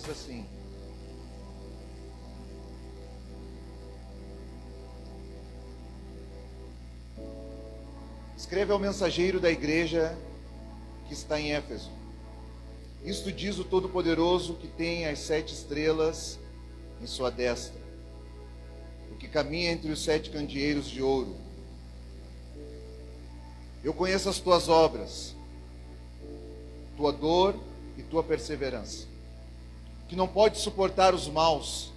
diz assim: escreve ao mensageiro da igreja que está em Éfeso: isto diz o Todo-Poderoso, que tem as 7 estrelas em sua destra, o que caminha entre os 7 candeeiros de ouro. Eu conheço as tuas obras, tua dor e tua perseverança, que não pode suportar os maus,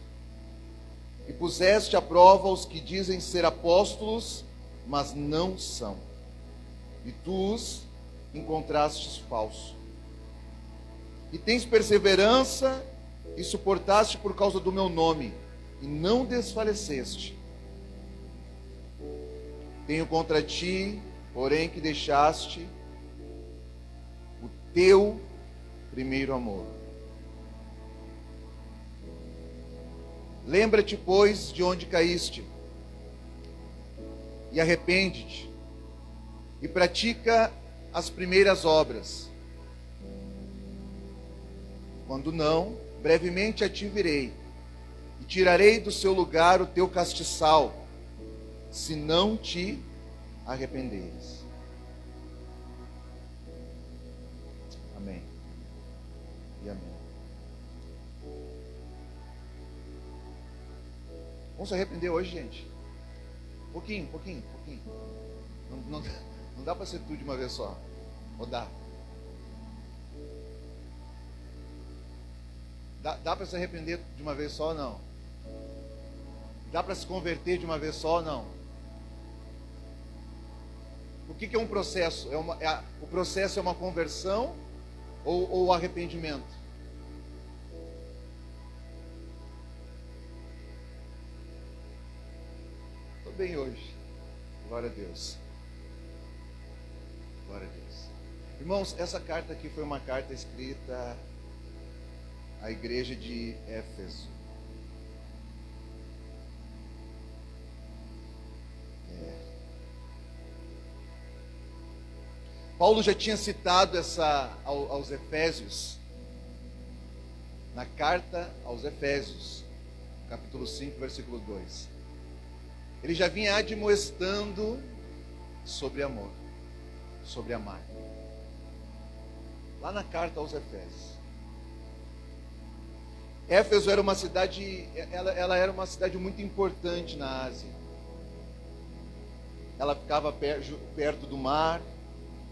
e puseste à prova os que dizem ser apóstolos, mas não são, e tu os encontrastes falsos. E tens perseverança e suportaste por causa do meu nome, e não desfaleceste. Tenho contra ti, porém, que deixaste o teu primeiro amor. Lembra-te, pois, de onde caíste, e arrepende-te, e pratica as primeiras obras. Quando não, brevemente a ti virei, e tirarei do seu lugar o teu castiçal, se não te arrependeres. Amém e amém. Vamos se arrepender hoje, gente? Pouquinho. Não dá para ser tudo de uma vez só. Ou dá? Dá para se arrepender de uma vez só ou não? Dá para se converter de uma vez só ou não? O que é um processo? O processo é uma conversão ou arrependimento? Estou bem hoje. Glória a Deus. Glória a Deus. Irmãos, essa carta aqui foi uma carta escrita à igreja de Éfeso. Paulo já tinha citado essa aos Efésios, na carta aos Efésios, capítulo 5, versículo 2. Ele já vinha admoestando sobre amor, sobre amar. Lá na carta aos Efésios. Éfeso era uma cidade, ela era uma cidade muito importante na Ásia. Ela ficava perto do mar.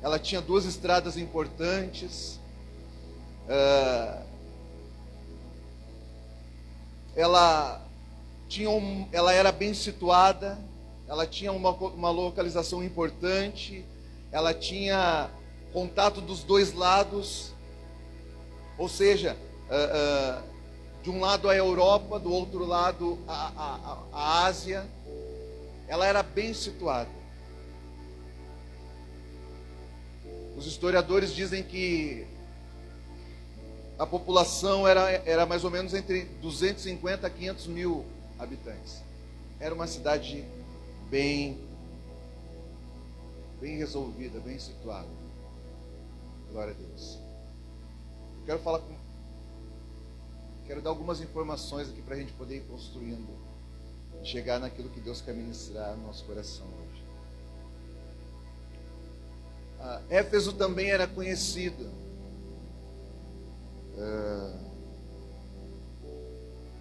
Ela tinha 2 estradas importantes. Ela era bem situada. Ela tinha uma localização importante. Ela tinha contato dos 2 lados. Ou seja, de um lado a Europa, do outro lado a Ásia. Ela era bem situada. Os historiadores dizem que a população era mais ou menos entre 250 a 500 mil habitantes. Era uma cidade bem resolvida, bem situada. Glória a Deus. Quero dar algumas informações aqui para a gente poder ir construindo e chegar naquilo que Deus quer ministrar no nosso coração hoje. Éfeso também era conhecido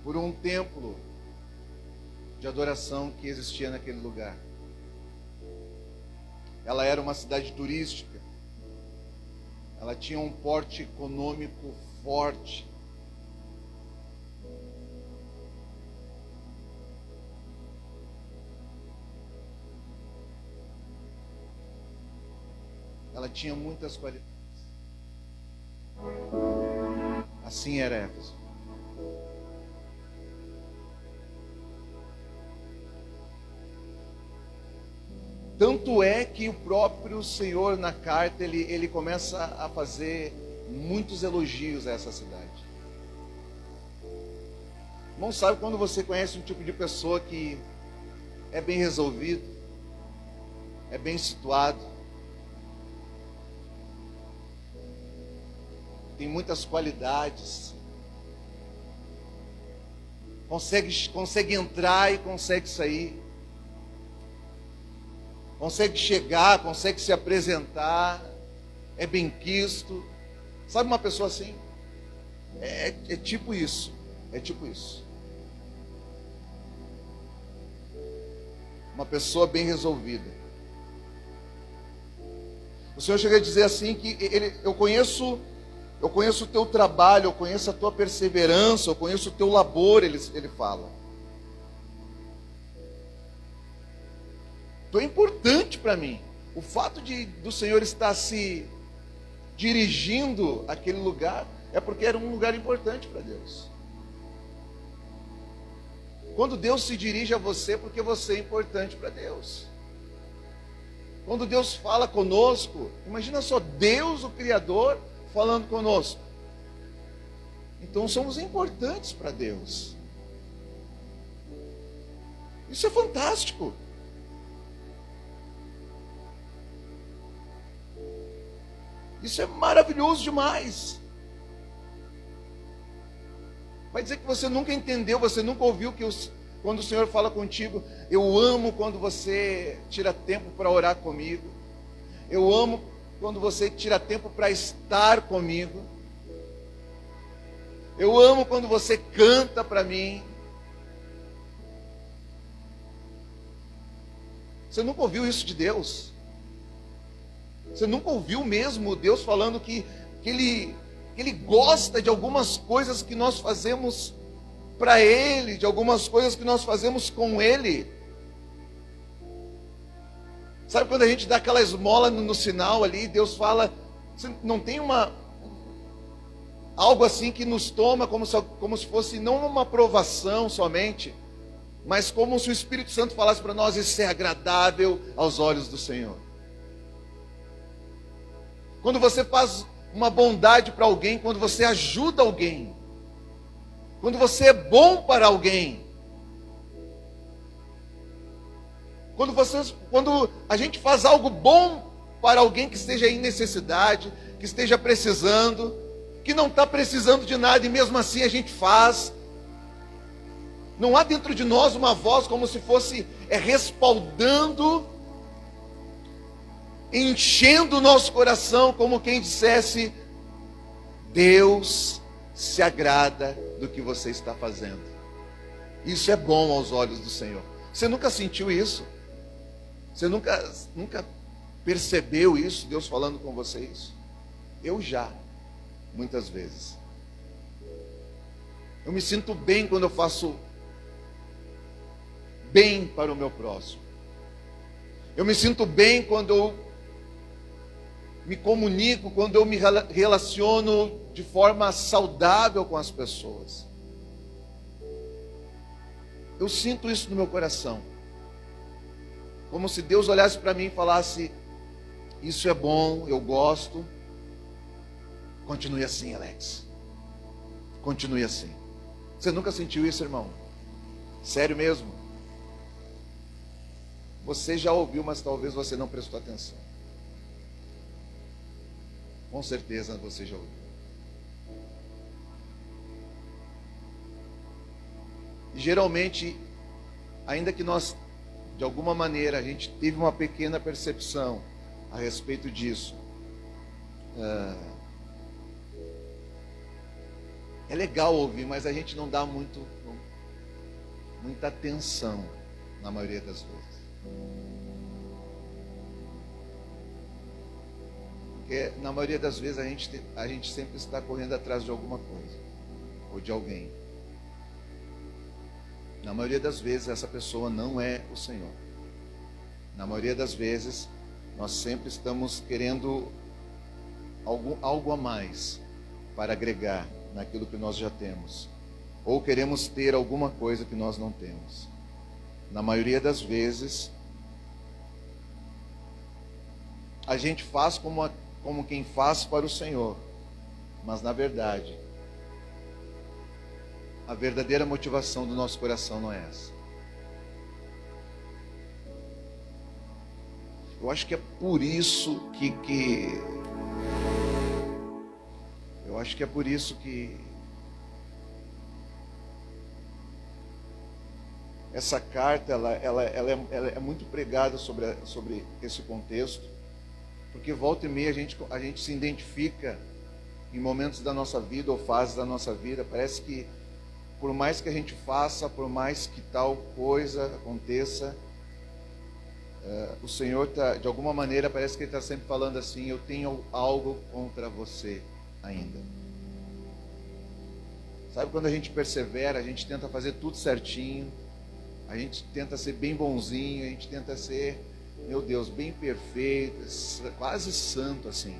por um templo de adoração que existia naquele lugar. Ela era uma cidade turística. Ela tinha um porte econômico forte. Ela tinha muitas qualidades. Assim era Éfeso. Tanto é que o próprio Senhor, na carta, ele começa a fazer muitos elogios a essa cidade. Irmão, sabe quando você conhece um tipo de pessoa que é bem resolvido, é bem situado, tem muitas qualidades, consegue entrar e consegue sair, consegue chegar, consegue se apresentar, é benquisto. Sabe uma pessoa assim? É tipo isso, é tipo isso. Uma pessoa bem resolvida. O Senhor chega a dizer assim que eu conheço o teu trabalho, eu conheço a tua perseverança, eu conheço o teu labor, ele fala. Tu é importante para mim. O fato do Senhor estar se dirigindo àquele lugar é porque era um lugar importante para Deus. Quando Deus se dirige a você, é porque você é importante para Deus. Quando Deus fala conosco, imagina só, Deus, o Criador, falando conosco. Então somos importantes para Deus. Isso é fantástico. Isso é maravilhoso demais. Vai dizer que você nunca entendeu, você nunca ouviu quando o Senhor fala contigo: eu amo quando você tira tempo para orar comigo. Eu amo quando você tira tempo para estar comigo. Eu amo quando você canta para mim. Você nunca ouviu isso de Deus? Você nunca ouviu mesmo Deus falando que Ele gosta de algumas coisas que nós fazemos para Ele, de algumas coisas que nós fazemos com Ele? Sabe quando a gente dá aquela esmola no sinal ali, Deus fala, não tem algo assim que nos toma como se fosse não uma aprovação somente, mas como se o Espírito Santo falasse para nós: isso é agradável aos olhos do Senhor. Quando você faz uma bondade para alguém, quando você ajuda alguém, quando você é bom para alguém, quando a gente faz algo bom para alguém que esteja em necessidade, que esteja precisando, que não está precisando de nada e mesmo assim a gente faz, não há dentro de nós uma voz como se fosse respaldando, enchendo o nosso coração, como quem dissesse: Deus se agrada do que você está fazendo. Isso é bom aos olhos do Senhor. Você nunca sentiu isso? Você nunca percebeu isso, Deus falando com você isso? Eu já, muitas vezes. Eu me sinto bem quando eu faço bem para o meu próximo. Eu me sinto bem quando eu me comunico, quando eu me relaciono de forma saudável com as pessoas. Eu sinto isso no meu coração. Como se Deus olhasse para mim e falasse: isso é bom, eu gosto. Continue assim, Alex. Continue assim. Você nunca sentiu isso, irmão? Sério mesmo? Você já ouviu, mas talvez você não prestou atenção. Com certeza você já ouviu. E geralmente, ainda que nós, de alguma maneira, a gente teve uma pequena percepção a respeito disso, é legal ouvir, mas a gente não dá muita atenção na maioria das vezes. Porque na maioria das vezes a gente sempre está correndo atrás de alguma coisa ou de alguém. Na maioria das vezes essa pessoa não é o Senhor. Na maioria das vezes nós sempre estamos querendo algo a mais para agregar naquilo que nós já temos, ou queremos ter alguma coisa que nós não temos. Na maioria das vezes a gente faz como quem faz para o Senhor, mas na verdade a verdadeira motivação do nosso coração não é essa. Eu acho que é por isso essa carta ela é muito pregada sobre esse contexto, porque volta e meia a gente se identifica em momentos da nossa vida ou fases da nossa vida. Parece que por mais que a gente faça, por mais que tal coisa aconteça, o Senhor de alguma maneira parece que Ele está sempre falando assim: eu tenho algo contra você ainda. Sabe quando a gente persevera, a gente tenta fazer tudo certinho, a gente tenta ser bem bonzinho, a gente tenta ser, meu Deus, bem perfeito, quase santo assim,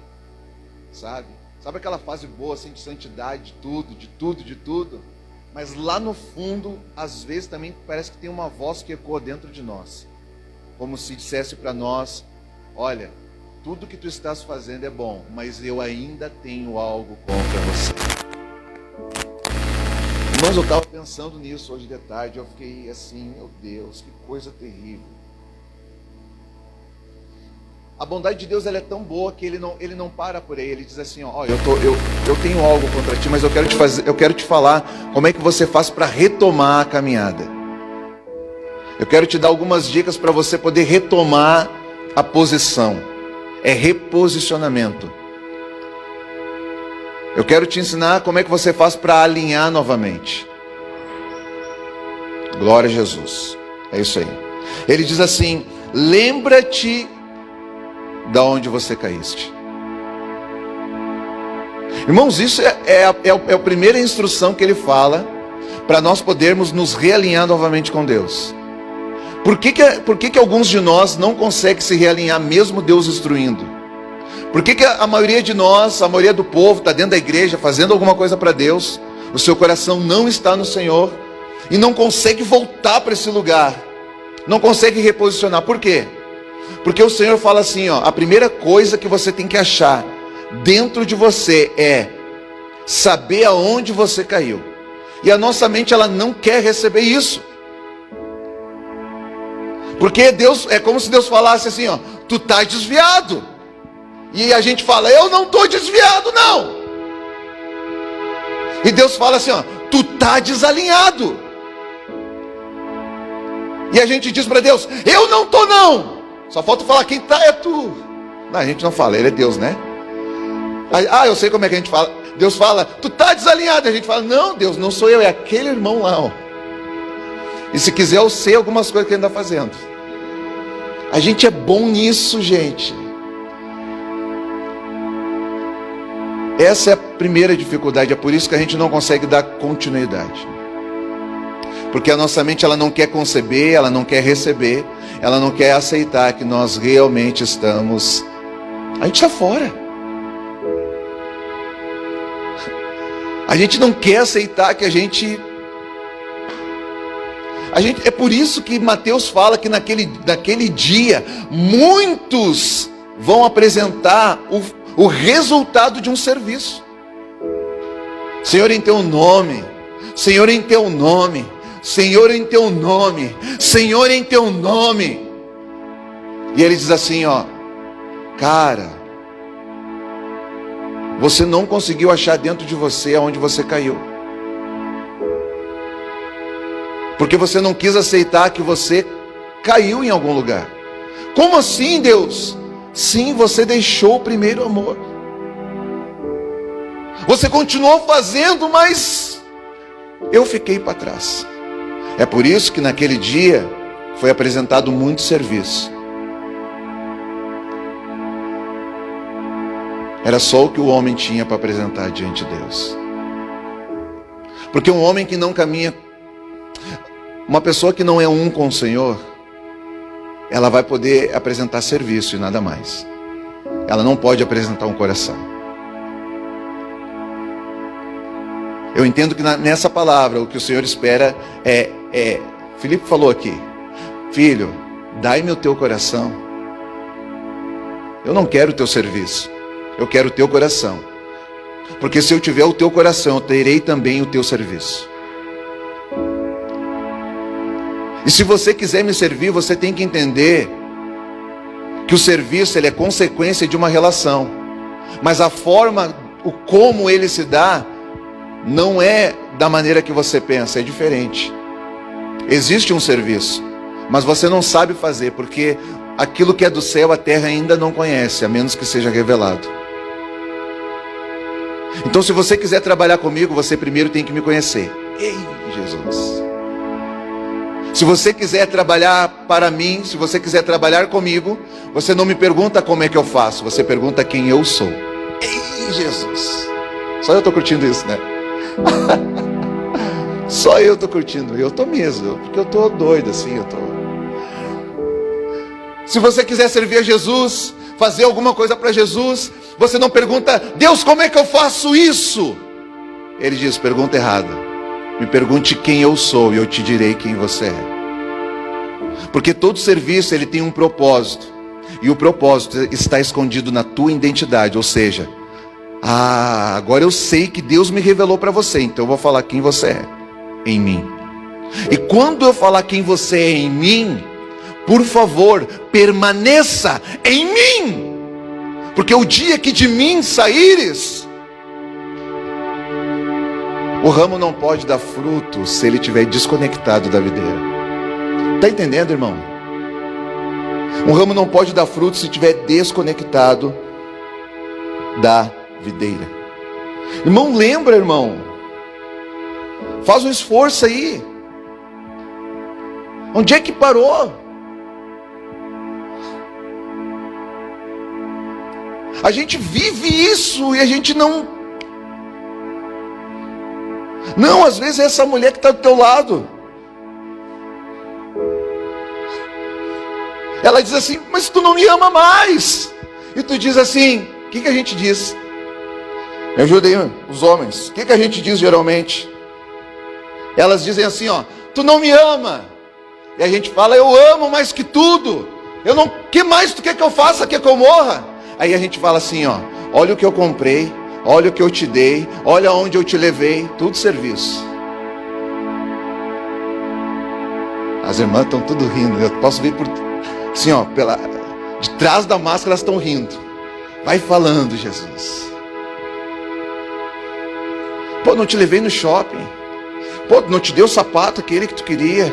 sabe? Sabe aquela fase boa assim de santidade, de tudo, mas lá no fundo, às vezes também parece que tem uma voz que ecoa dentro de nós, como se dissesse para nós: olha, tudo que tu estás fazendo é bom, mas eu ainda tenho algo contra você. Irmãos, eu estava pensando nisso hoje de tarde, eu fiquei assim: meu Deus, que coisa terrível. A bondade de Deus, ela é tão boa que Ele não para por aí. Ele diz assim: ó, eu tenho algo contra ti, mas eu quero te falar como é que você faz para retomar a caminhada. Eu quero te dar algumas dicas para você poder retomar a posição. É reposicionamento. Eu quero te ensinar como é que você faz para alinhar novamente. Glória a Jesus. É isso aí. Ele diz assim: lembra-te da onde você caíste. Irmãos, isso é a primeira instrução que ele fala para nós podermos nos realinhar novamente com Deus. Por que alguns de nós não conseguem se realinhar mesmo Deus instruindo? Por que a maioria de nós, a maioria do povo está dentro da igreja fazendo alguma coisa para Deus, o seu coração não está no Senhor e não consegue voltar para esse lugar, não consegue reposicionar? Por quê? Porque o Senhor fala assim, ó: a primeira coisa que você tem que achar dentro de você é saber aonde você caiu. E a nossa mente, ela não quer receber isso. Porque Deus, é como se Deus falasse assim, ó: tu está desviado. E a gente fala: eu não estou desviado, não. E Deus fala assim, ó: tu está desalinhado. E a gente diz para Deus: eu não estou, não. Só falta falar: quem está é tu. Não, a gente não fala, Ele é Deus, né? Eu sei como é que a gente fala. Deus fala: tu está desalinhado. A gente fala: não, Deus, não sou eu, é aquele irmão lá, ó. E se quiser eu sei algumas coisas que ele está fazendo. A gente é bom nisso, gente. Essa é a primeira dificuldade. É por isso que a gente não consegue dar continuidade. Porque a nossa mente, ela não quer conceber, ela não quer receber, ela não quer aceitar que nós realmente estamos... A gente está fora. A gente não quer aceitar que a gente... É por isso que Mateus fala que naquele dia muitos vão apresentar o resultado de um serviço. Senhor, em teu nome, Senhor, em teu nome, Senhor, em teu nome, Senhor, em teu nome. E ele diz assim, ó: cara, você não conseguiu achar dentro de você aonde você caiu. Porque você não quis aceitar que você caiu em algum lugar. Como assim, Deus? Sim, você deixou o primeiro amor. Você continuou fazendo, mas eu fiquei para trás. É por isso que naquele dia foi apresentado muito serviço. Era só o que o homem tinha para apresentar diante de Deus. Porque um homem que não caminha, uma pessoa que não é um com o Senhor, ela vai poder apresentar serviço e nada mais. Ela não pode apresentar um coração. Eu entendo que nessa palavra o que o Senhor espera Filipe falou aqui: filho, dai-me o teu coração. Eu não quero o teu serviço, eu quero o teu coração. Porque se eu tiver o teu coração, eu terei também o teu serviço. E se você quiser me servir, você tem que entender que o serviço, ele é consequência de uma relação. Mas a forma, o como ele se dá, não é da maneira que você pensa, é diferente. Existe um serviço, mas você não sabe fazer, porque aquilo que é do céu a terra ainda não conhece, a menos que seja revelado. Então, se você quiser trabalhar comigo, você primeiro tem que me conhecer. Ei, Jesus! Se você quiser trabalhar para mim, se você quiser trabalhar comigo, você não me pergunta como é que eu faço, você pergunta quem eu sou. Ei, Jesus! Só eu estou curtindo isso, né? Só eu estou curtindo. Eu estou mesmo, porque eu estou doido assim, eu estou. Se você quiser servir a Jesus, fazer alguma coisa para Jesus, você não pergunta: Deus, como é que eu faço isso? Ele diz: pergunta errada. Me pergunte quem eu sou e eu te direi quem você é. Porque todo serviço ele tem um propósito, e o propósito está escondido na tua identidade. Ou seja, agora eu sei que Deus me revelou para você, então eu vou falar quem você é em mim. E quando eu falar quem você é em mim, por favor, permaneça em mim, porque o dia que de mim saíres, o ramo não pode dar fruto se ele estiver desconectado da videira. Está entendendo, irmão? Um ramo não pode dar fruto se estiver desconectado da videira. Irmão, lembra, irmão? Faz um esforço aí. Onde é que parou? A gente vive isso e a gente não, às vezes é essa mulher que está do teu lado. Ela diz assim: mas tu não me ama mais. E tu diz assim: o que a gente diz? Me ajudem os homens. O que a gente diz geralmente? Elas dizem assim, ó: tu não me ama. E a gente fala: eu amo mais que tudo. Eu não, que mais tu quer que eu faça? Quer que eu morra? Aí a gente fala assim, ó: olha o que eu comprei, olha o que eu te dei, olha onde eu te levei, tudo serviço. As irmãs estão tudo rindo, eu posso ver por assim, ó, de trás da máscara elas estão rindo. Vai falando, Jesus. Pô, não te levei no shopping. Pô, não te dei o sapato aquele que tu queria.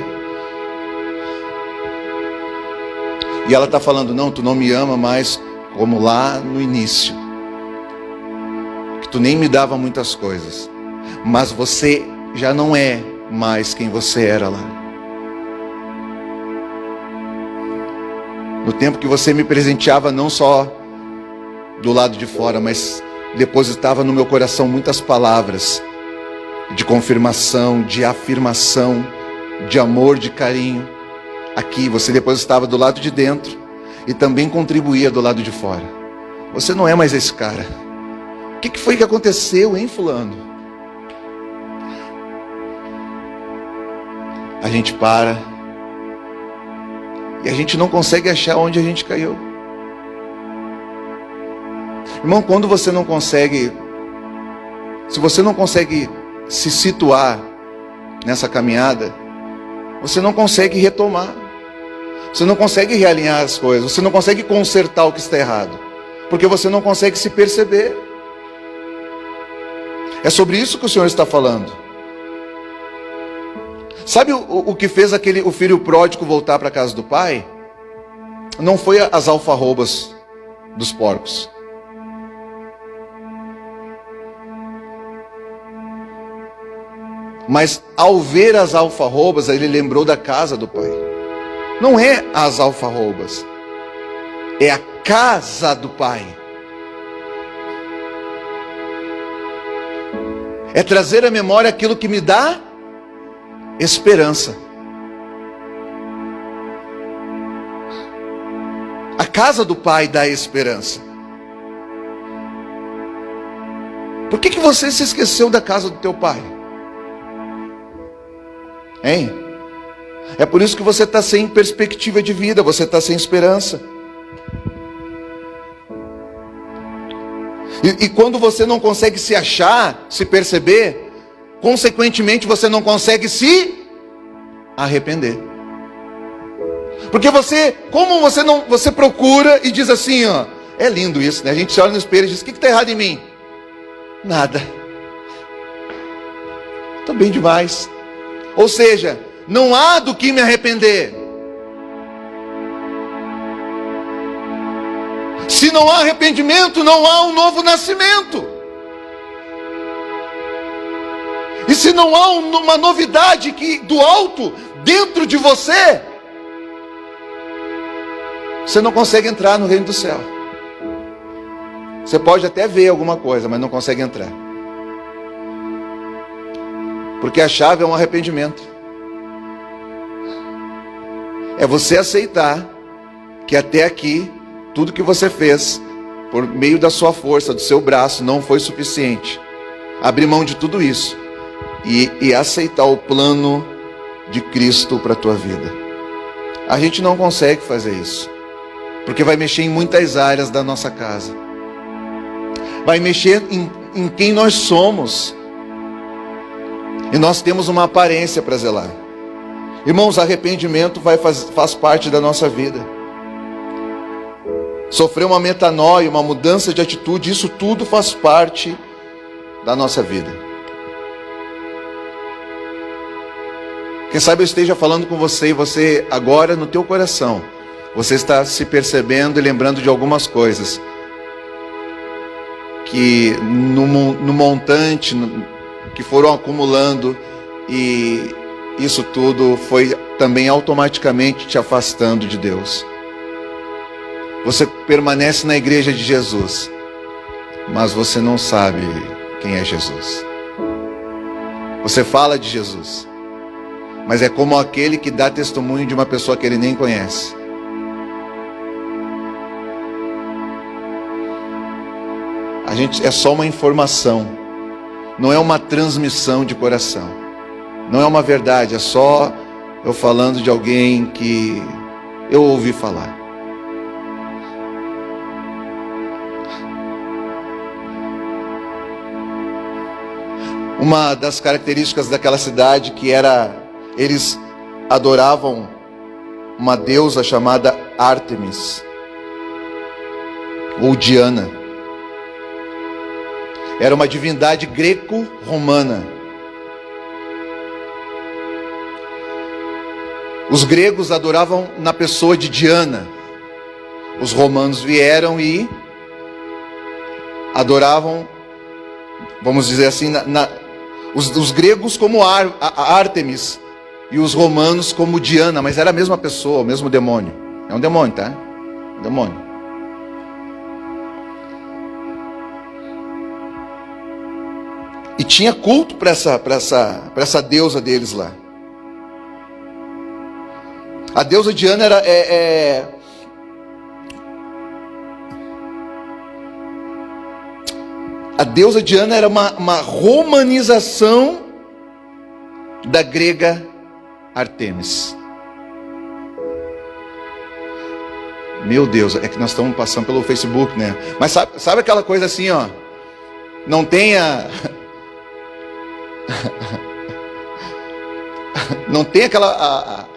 E ela está falando: não, tu não me ama mais como lá no início, que tu nem me dava muitas coisas, mas você já não é mais quem você era lá. No tempo que você me presenteava não só do lado de fora, mas depositava no meu coração muitas palavras de confirmação, de afirmação, de amor, de carinho. Aqui você depositava do lado de dentro e também contribuía do lado de fora. Você não é mais esse cara. O que foi que aconteceu, hein, fulano? A gente para e a gente não consegue achar onde a gente caiu. Irmão, quando você não consegue, se você não consegue se situar nessa caminhada, você não consegue retomar. Você não consegue realinhar as coisas, você não consegue consertar o que está errado, porque você não consegue se perceber. É sobre isso que o Senhor está falando. Sabe o que fez o filho pródigo voltar para a casa do pai? Não foi as alfarrobas dos porcos. Mas ao ver as alfarrobas, ele lembrou da casa do pai. Não é as alfarrobas, é a casa do pai. É trazer à memória aquilo que me dá esperança. A casa do pai dá esperança. Por que você se esqueceu da casa do teu pai? Hein? É por isso que você está sem perspectiva de vida, você está sem esperança. E quando você não consegue se achar, se perceber, consequentemente você não consegue se arrepender. Porque você procura e diz assim, ó, é lindo isso, né? A gente se olha no espelho e diz: o que está errado em mim? Nada. Estou bem demais. Ou seja, não há do que me arrepender. Se não há arrependimento, não há um novo nascimento. E se não há uma novidade do alto dentro de você, você não consegue entrar no reino do céu. Você pode até ver alguma coisa, mas não consegue entrar. Porque a chave é um arrependimento. É você aceitar que até aqui, tudo que você fez, por meio da sua força, do seu braço, não foi suficiente. Abrir mão de tudo isso e aceitar o plano de Cristo para a tua vida. A gente não consegue fazer isso, porque vai mexer em muitas áreas da nossa casa. Vai mexer em quem nós somos. E nós temos uma aparência para zelar. Irmãos, arrependimento faz parte da nossa vida. Sofrer uma metanoia, uma mudança de atitude, isso tudo faz parte da nossa vida. Quem sabe eu esteja falando com você e você agora no teu coração, você está se percebendo e lembrando de algumas coisas que no montante que foram acumulando, e isso tudo foi também automaticamente te afastando de Deus. Você permanece na igreja de Jesus, mas você não sabe quem é Jesus. Você fala de Jesus, mas é como aquele que dá testemunho de uma pessoa que ele nem conhece. A gente é só uma informação, não é uma transmissão de coração, não é uma verdade, é só eu falando de alguém que eu ouvi falar. Uma das características daquela cidade que era, eles adoravam uma deusa chamada Ártemis, ou Diana. Era uma divindade greco-romana. Os gregos adoravam na pessoa de Diana. Os romanos vieram e adoravam, vamos dizer assim, os gregos como Ártemis e os romanos como Diana, mas era a mesma pessoa, o mesmo demônio. É um demônio, tá? Um demônio. E tinha culto para essa deusa deles lá. A deusa Diana era a deusa Diana era uma romanização da grega Ártemis. Meu Deus, é que nós estamos passando pelo Facebook, né? Mas sabe aquela coisa assim, ó? Não tenha... Não tem aquela...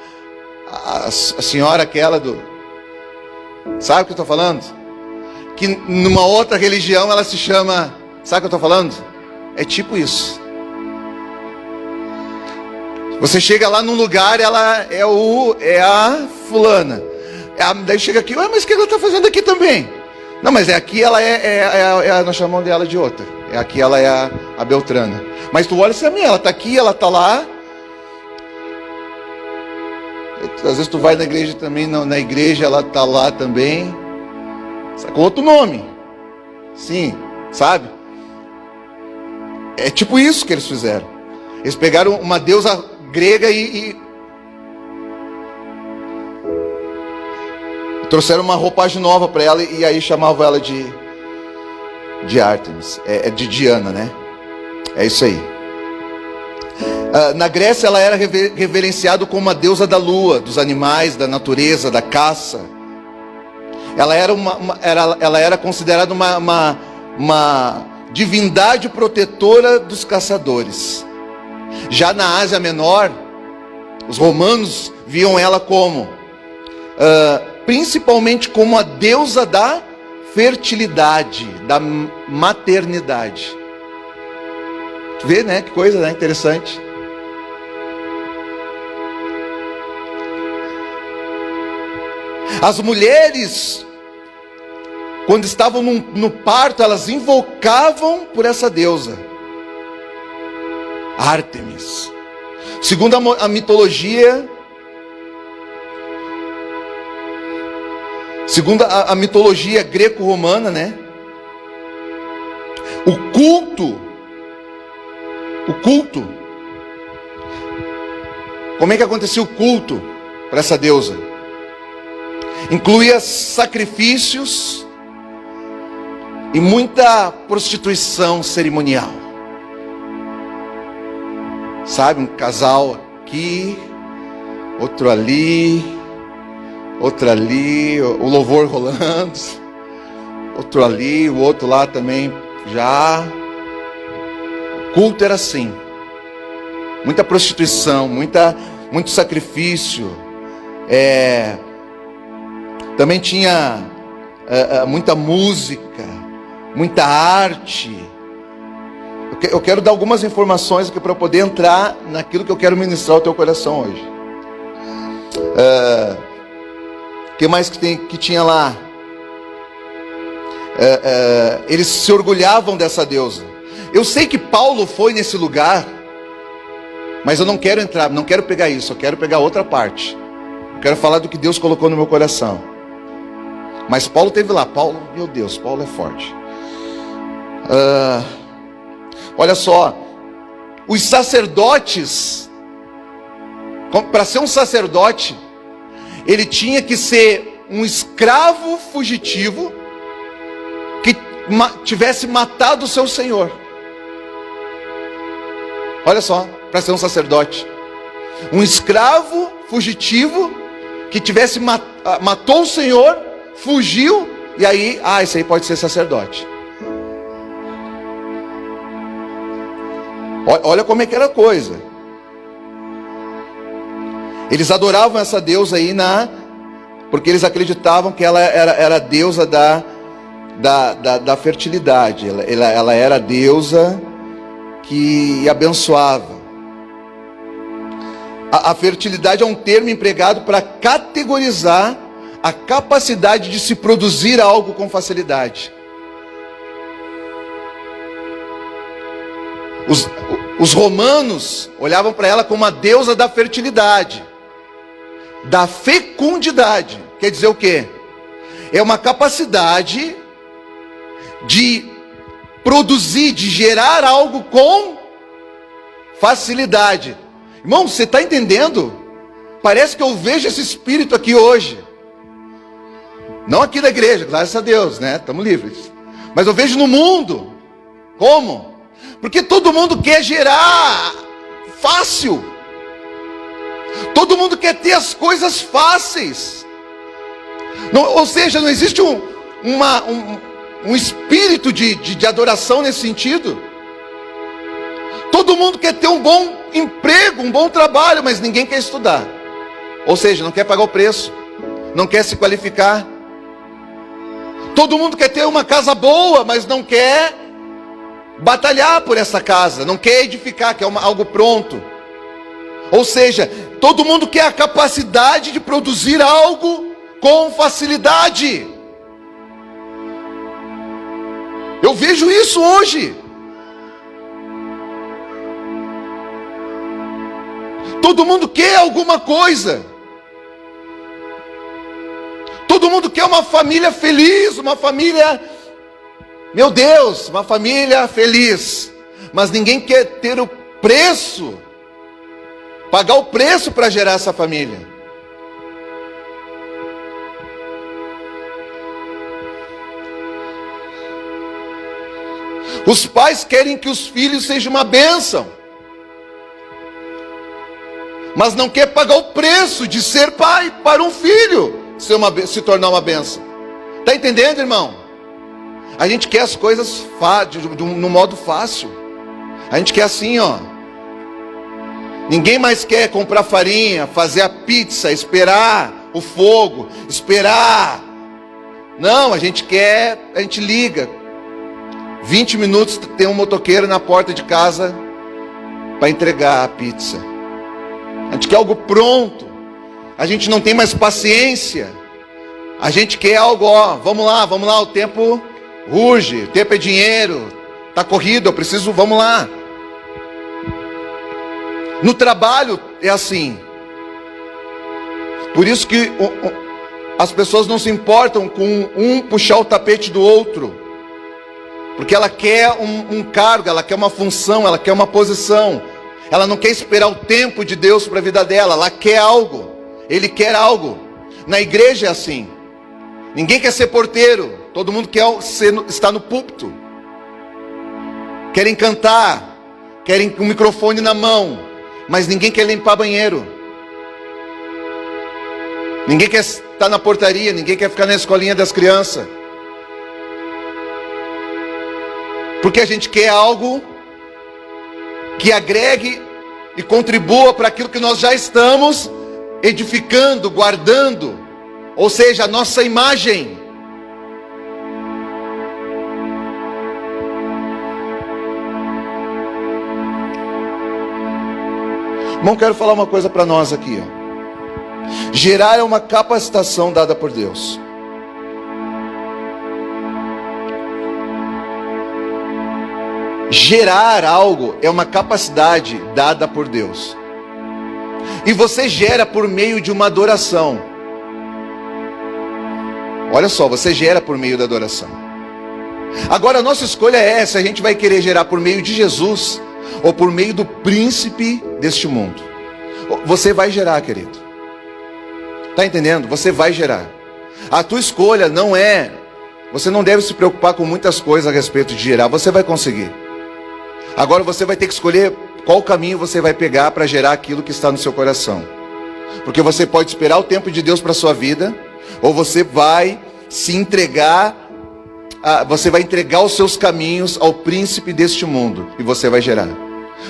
A senhora aquela do... Sabe o que eu estou falando? Que numa outra religião ela se chama... Sabe o que eu estou falando? É tipo isso. Você chega lá num lugar, ela é a fulana. Daí chega aqui, mas o que ela está fazendo aqui também? Não, mas aqui ela nós chamamos dela de outra. Aqui ela é a Beltrana. Mas tu olha assim, ela está aqui, ela está lá. Às vezes tu vai na igreja também, na igreja ela está lá também. Com outro nome. Sim, sabe? É tipo isso que eles fizeram. Eles pegaram uma deusa grega e trouxeram uma roupagem nova para ela, e aí chamavam ela de Ártemis, de Diana, né? É isso aí. Na Grécia ela era reverenciada como uma deusa da lua, dos animais, da natureza, da caça. Ela era considerada uma divindade protetora dos caçadores. Já na Ásia Menor, os romanos viam ela como principalmente como a deusa da fertilidade, da maternidade. Tu vê, né? Que coisa, né? Interessante. As mulheres, quando estavam no parto, elas invocavam por essa deusa, Ártemis. Segundo a mitologia, greco-romana, né? O culto, como é que acontecia o culto para essa deusa? Incluía sacrifícios e muita prostituição cerimonial. Sabe, um casal aqui, outro ali, o louvor rolando, outro ali, o outro lá também já. O culto era assim, muita prostituição, muito sacrifício, também tinha muita música, muita arte. Eu quero dar algumas informações aqui para poder entrar naquilo que eu quero ministrar ao teu coração hoje. O que mais que tinha lá? Eles se orgulhavam dessa deusa. Eu sei que Paulo foi nesse lugar, mas eu não quero entrar, não quero pegar isso, eu quero pegar outra parte. Eu quero falar do que Deus colocou no meu coração. Mas Paulo esteve lá. Paulo, meu Deus, Paulo é forte. Olha só, os sacerdotes, para ser um sacerdote, ele tinha que ser um escravo fugitivo que tivesse matado o seu senhor. Olha só, para ser um sacerdote, um escravo fugitivo que tivesse matou o senhor, fugiu, e aí, esse aí pode ser sacerdote. Olha como é que era a coisa. Eles adoravam essa deusa aí porque eles acreditavam que ela era a deusa da fertilidade. Ela era a deusa que abençoava. A fertilidade é um termo empregado para categorizar a capacidade de se produzir algo com facilidade. Os romanos olhavam para ela como a deusa da fertilidade, da fecundidade. Quer dizer o quê? É uma capacidade de produzir, de gerar algo com facilidade. Irmão, você está entendendo? Parece que eu vejo esse espírito aqui hoje. Não aqui da igreja, graças a Deus, né? Estamos livres. Mas eu vejo no mundo. Como? Porque todo mundo quer gerar fácil. Todo mundo quer ter as coisas fáceis. Ou seja, não existe um espírito de adoração nesse sentido. Todo mundo quer ter um bom emprego, um bom trabalho, mas ninguém quer estudar. Ou seja, não quer pagar o preço, não quer se qualificar. Todo mundo quer ter uma casa boa, mas não quer batalhar por essa casa, não quer edificar, quer algo pronto. Ou seja, todo mundo quer a capacidade de produzir algo com facilidade. Eu vejo isso hoje. Todo mundo quer alguma coisa. Todo mundo quer uma família feliz, uma família, meu Deus, uma família feliz. Mas ninguém quer ter o preço, pagar o preço para gerar essa família. Os pais querem que os filhos sejam uma bênção, mas não quer pagar o preço de ser pai para um filho se tornar uma bênção. Está entendendo, irmão? A gente quer as coisas no modo fácil. A gente quer assim, ó. Ninguém mais quer comprar farinha, fazer a pizza, esperar o fogo, esperar. Não, a gente liga. 20 minutos tem um motoqueiro na porta de casa para entregar a pizza. A gente quer algo pronto. A gente não tem mais paciência A gente quer algo, ó, vamos lá, o tempo urge, o tempo é dinheiro, está corrido, eu preciso, vamos lá. No trabalho é assim. Por isso que as pessoas não se importam com um puxar o tapete do outro. Porque ela quer um cargo, ela quer uma função, ela quer uma posição. Ela não quer esperar o tempo de Deus para a vida dela, ela quer algo. Ele quer algo. Na igreja é assim. Ninguém quer ser porteiro, todo mundo quer estar no púlpito. Querem cantar, querem um microfone na mão, mas ninguém quer limpar banheiro. Ninguém quer estar na portaria, ninguém quer ficar na escolinha das crianças. Porque a gente quer algo que agregue e contribua para aquilo que nós já estamos edificando, guardando, ou seja, a nossa imagem. Irmão, quero falar uma coisa para nós aqui, ó. Gerar é uma capacitação dada por Deus. Gerar algo é uma capacidade dada por Deus. E você gera por meio de uma adoração. Olha só, você gera por meio da adoração. Agora a nossa escolha é se a gente vai querer gerar por meio de Jesus ou por meio do príncipe deste mundo. Você vai gerar, querido. Está entendendo? Você vai gerar. A tua escolha não é... Você não deve se preocupar com muitas coisas a respeito de gerar. Você vai conseguir. Agora você vai ter que escolher qual caminho você vai pegar para gerar aquilo que está no seu coração. Porque você pode esperar o tempo de Deus para a sua vida, ou você vai se entregar, você vai entregar os seus caminhos ao príncipe deste mundo, e você vai gerar.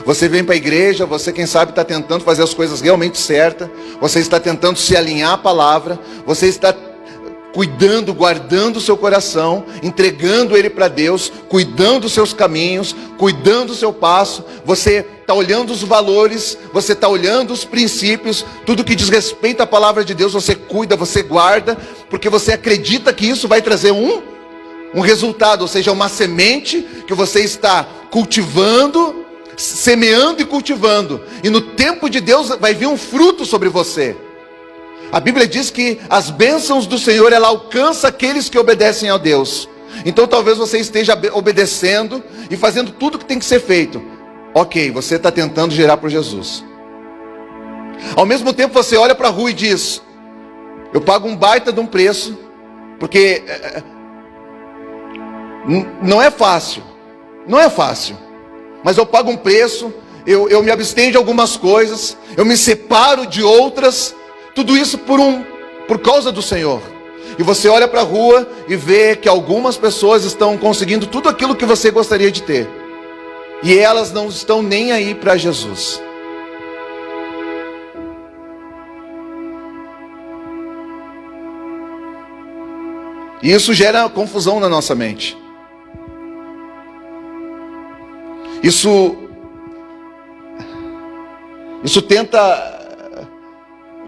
Você vem para a igreja, você quem sabe está tentando fazer as coisas realmente certas, você está tentando se alinhar à palavra, você está cuidando, guardando o seu coração, entregando ele para Deus, cuidando dos seus caminhos, cuidando do seu passo, você está olhando os valores, você está olhando os princípios, tudo que diz respeito à palavra de Deus, você cuida, você guarda, porque você acredita que isso vai trazer um resultado, ou seja, uma semente que você está cultivando, semeando e cultivando, e no tempo de Deus vai vir um fruto sobre você. A Bíblia diz que as bênçãos do Senhor, ela alcança aqueles que obedecem a Deus. Então talvez você esteja obedecendo e fazendo tudo que tem que ser feito. Ok, você está tentando gerar por Jesus. Ao mesmo tempo você olha para a rua e diz: eu pago um baita de um preço, porque não é fácil. Não é fácil. Mas eu pago um preço, eu me abstenho de algumas coisas, eu me separo de outras. Tudo isso por causa do Senhor. E você olha para a rua e vê que algumas pessoas estão conseguindo tudo aquilo que você gostaria de ter. E elas não estão nem aí para Jesus. E isso gera confusão na nossa mente. Isso tenta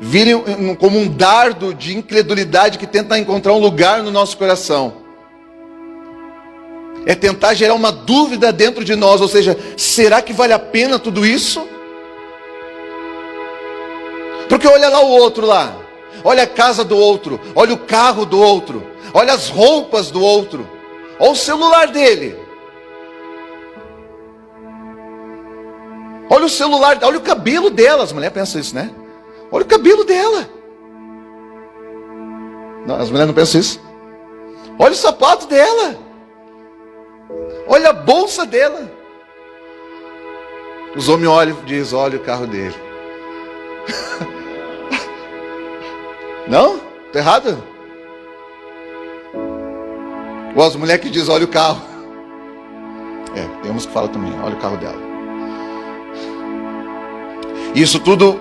vir como um dardo de incredulidade que tenta encontrar um lugar no nosso coração. É tentar gerar uma dúvida dentro de nós, ou seja, será que vale a pena tudo isso? Porque olha lá o outro lá, olha a casa do outro, olha o carro do outro, olha as roupas do outro, olha o celular dele. Olha o celular, olha o cabelo dela. As mulheres pensam isso, né? Olha o cabelo dela. Não, as mulheres não pensam isso. Olha o sapato dela. Olha a bolsa dela. Os homens olham e dizem: olha o carro dele. Não? Está errado? Ou as mulheres que dizem: olha o carro. Tem uns que falam também: olha o carro dela. Isso tudo,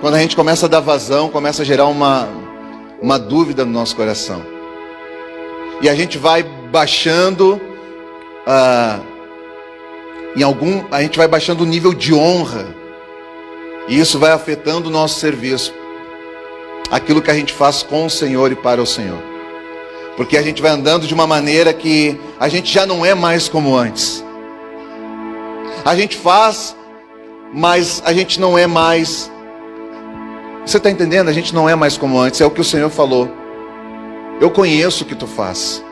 quando a gente começa a dar vazão, começa a gerar uma dúvida no nosso coração. E a gente vai baixando, a gente vai baixando o nível de honra. E isso vai afetando o nosso serviço. Aquilo que a gente faz com o Senhor e para o Senhor. Porque a gente vai andando de uma maneira que a gente já não é mais como antes. A gente faz, mas a gente não é mais. Você está entendendo? A gente não é mais como antes. É o que o Senhor falou. Eu conheço o que tu faz.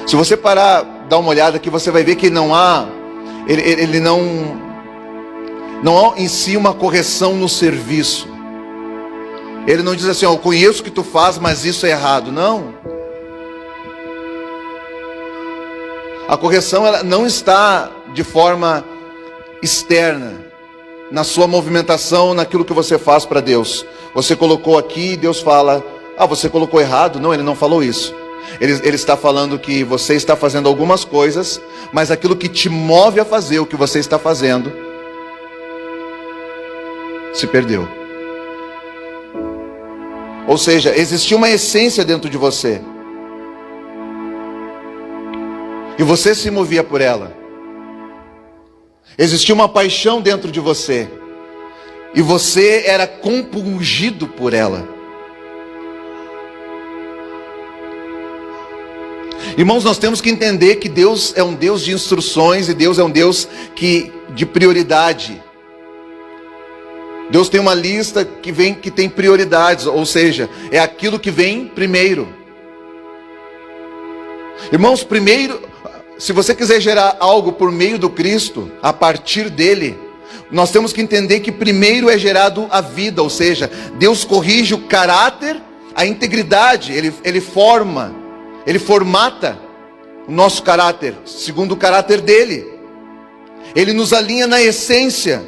Se você parar, dar uma olhada aqui, você vai ver que não há, ele não há em si uma correção no serviço. Ele não diz assim, ó, eu conheço o que tu faz, mas isso é errado. Não. A correção ela não está de forma externa, na sua movimentação, naquilo que você faz para Deus. Você colocou aqui e Deus fala, ah, você colocou errado. Não, Ele não falou isso. Ele está falando que você está fazendo algumas coisas, mas aquilo que te move a fazer o que você está fazendo, se perdeu. Ou seja, existia uma essência dentro de você. E você se movia por ela. Existia uma paixão dentro de você. E você era compungido por ela. Irmãos, nós temos que entender que Deus é um Deus de instruções e Deus é um Deus de prioridade. Deus tem uma lista que tem prioridades, ou seja, é aquilo que vem primeiro. Irmãos, primeiro, se você quiser gerar algo por meio do Cristo, a partir dele, nós temos que entender que primeiro é gerado a vida, ou seja, Deus corrige o caráter, a integridade, ele forma, Ele formata o nosso caráter, segundo o caráter dele. Ele nos alinha na essência.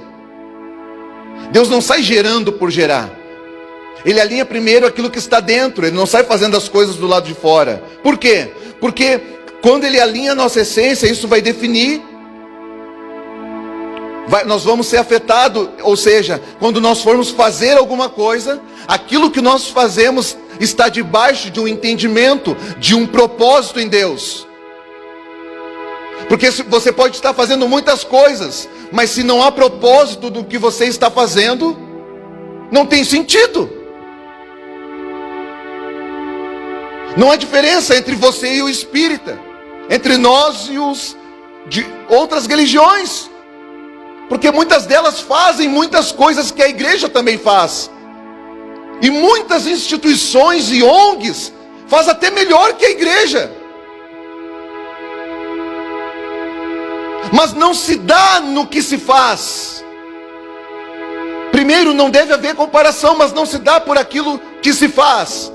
Deus não sai gerando por gerar. Ele alinha primeiro aquilo que está dentro. Ele não sai fazendo as coisas do lado de fora. Por quê? Porque quando Ele alinha a nossa essência, isso vai definir. Nós vamos ser afetados. Ou seja, quando nós formos fazer alguma coisa, aquilo que nós fazemos está debaixo de um entendimento, de um propósito em Deus. Porque você pode estar fazendo muitas coisas, mas se não há propósito do que você está fazendo, não tem sentido. Não há diferença entre você e o espírita, entre nós e os de outras religiões, porque muitas delas fazem muitas coisas que a igreja também faz, e muitas instituições e ONGs fazem até melhor que a igreja. Mas não se dá no que se faz. Primeiro, não deve haver comparação, mas não se dá por aquilo que se faz.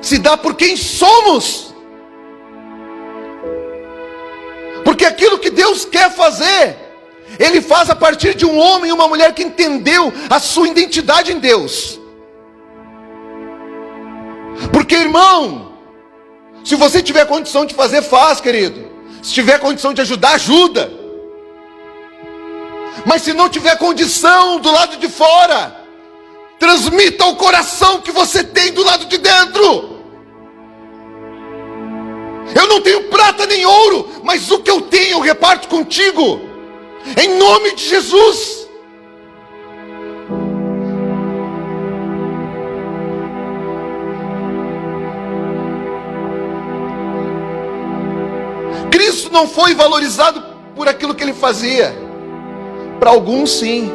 Se dá por quem somos. Porque aquilo que Deus quer fazer, Ele faz a partir de um homem e uma mulher que entendeu a sua identidade em Deus. Porque, irmão, se você tiver condição de fazer, faz, querido. Se tiver condição de ajudar, ajuda. Mas se não tiver condição do lado de fora, transmita o coração que você tem do lado de dentro. Eu não tenho prata nem ouro, mas o que eu tenho eu reparto contigo, em nome de Jesus. Cristo não foi valorizado por aquilo que Ele fazia. Para alguns sim,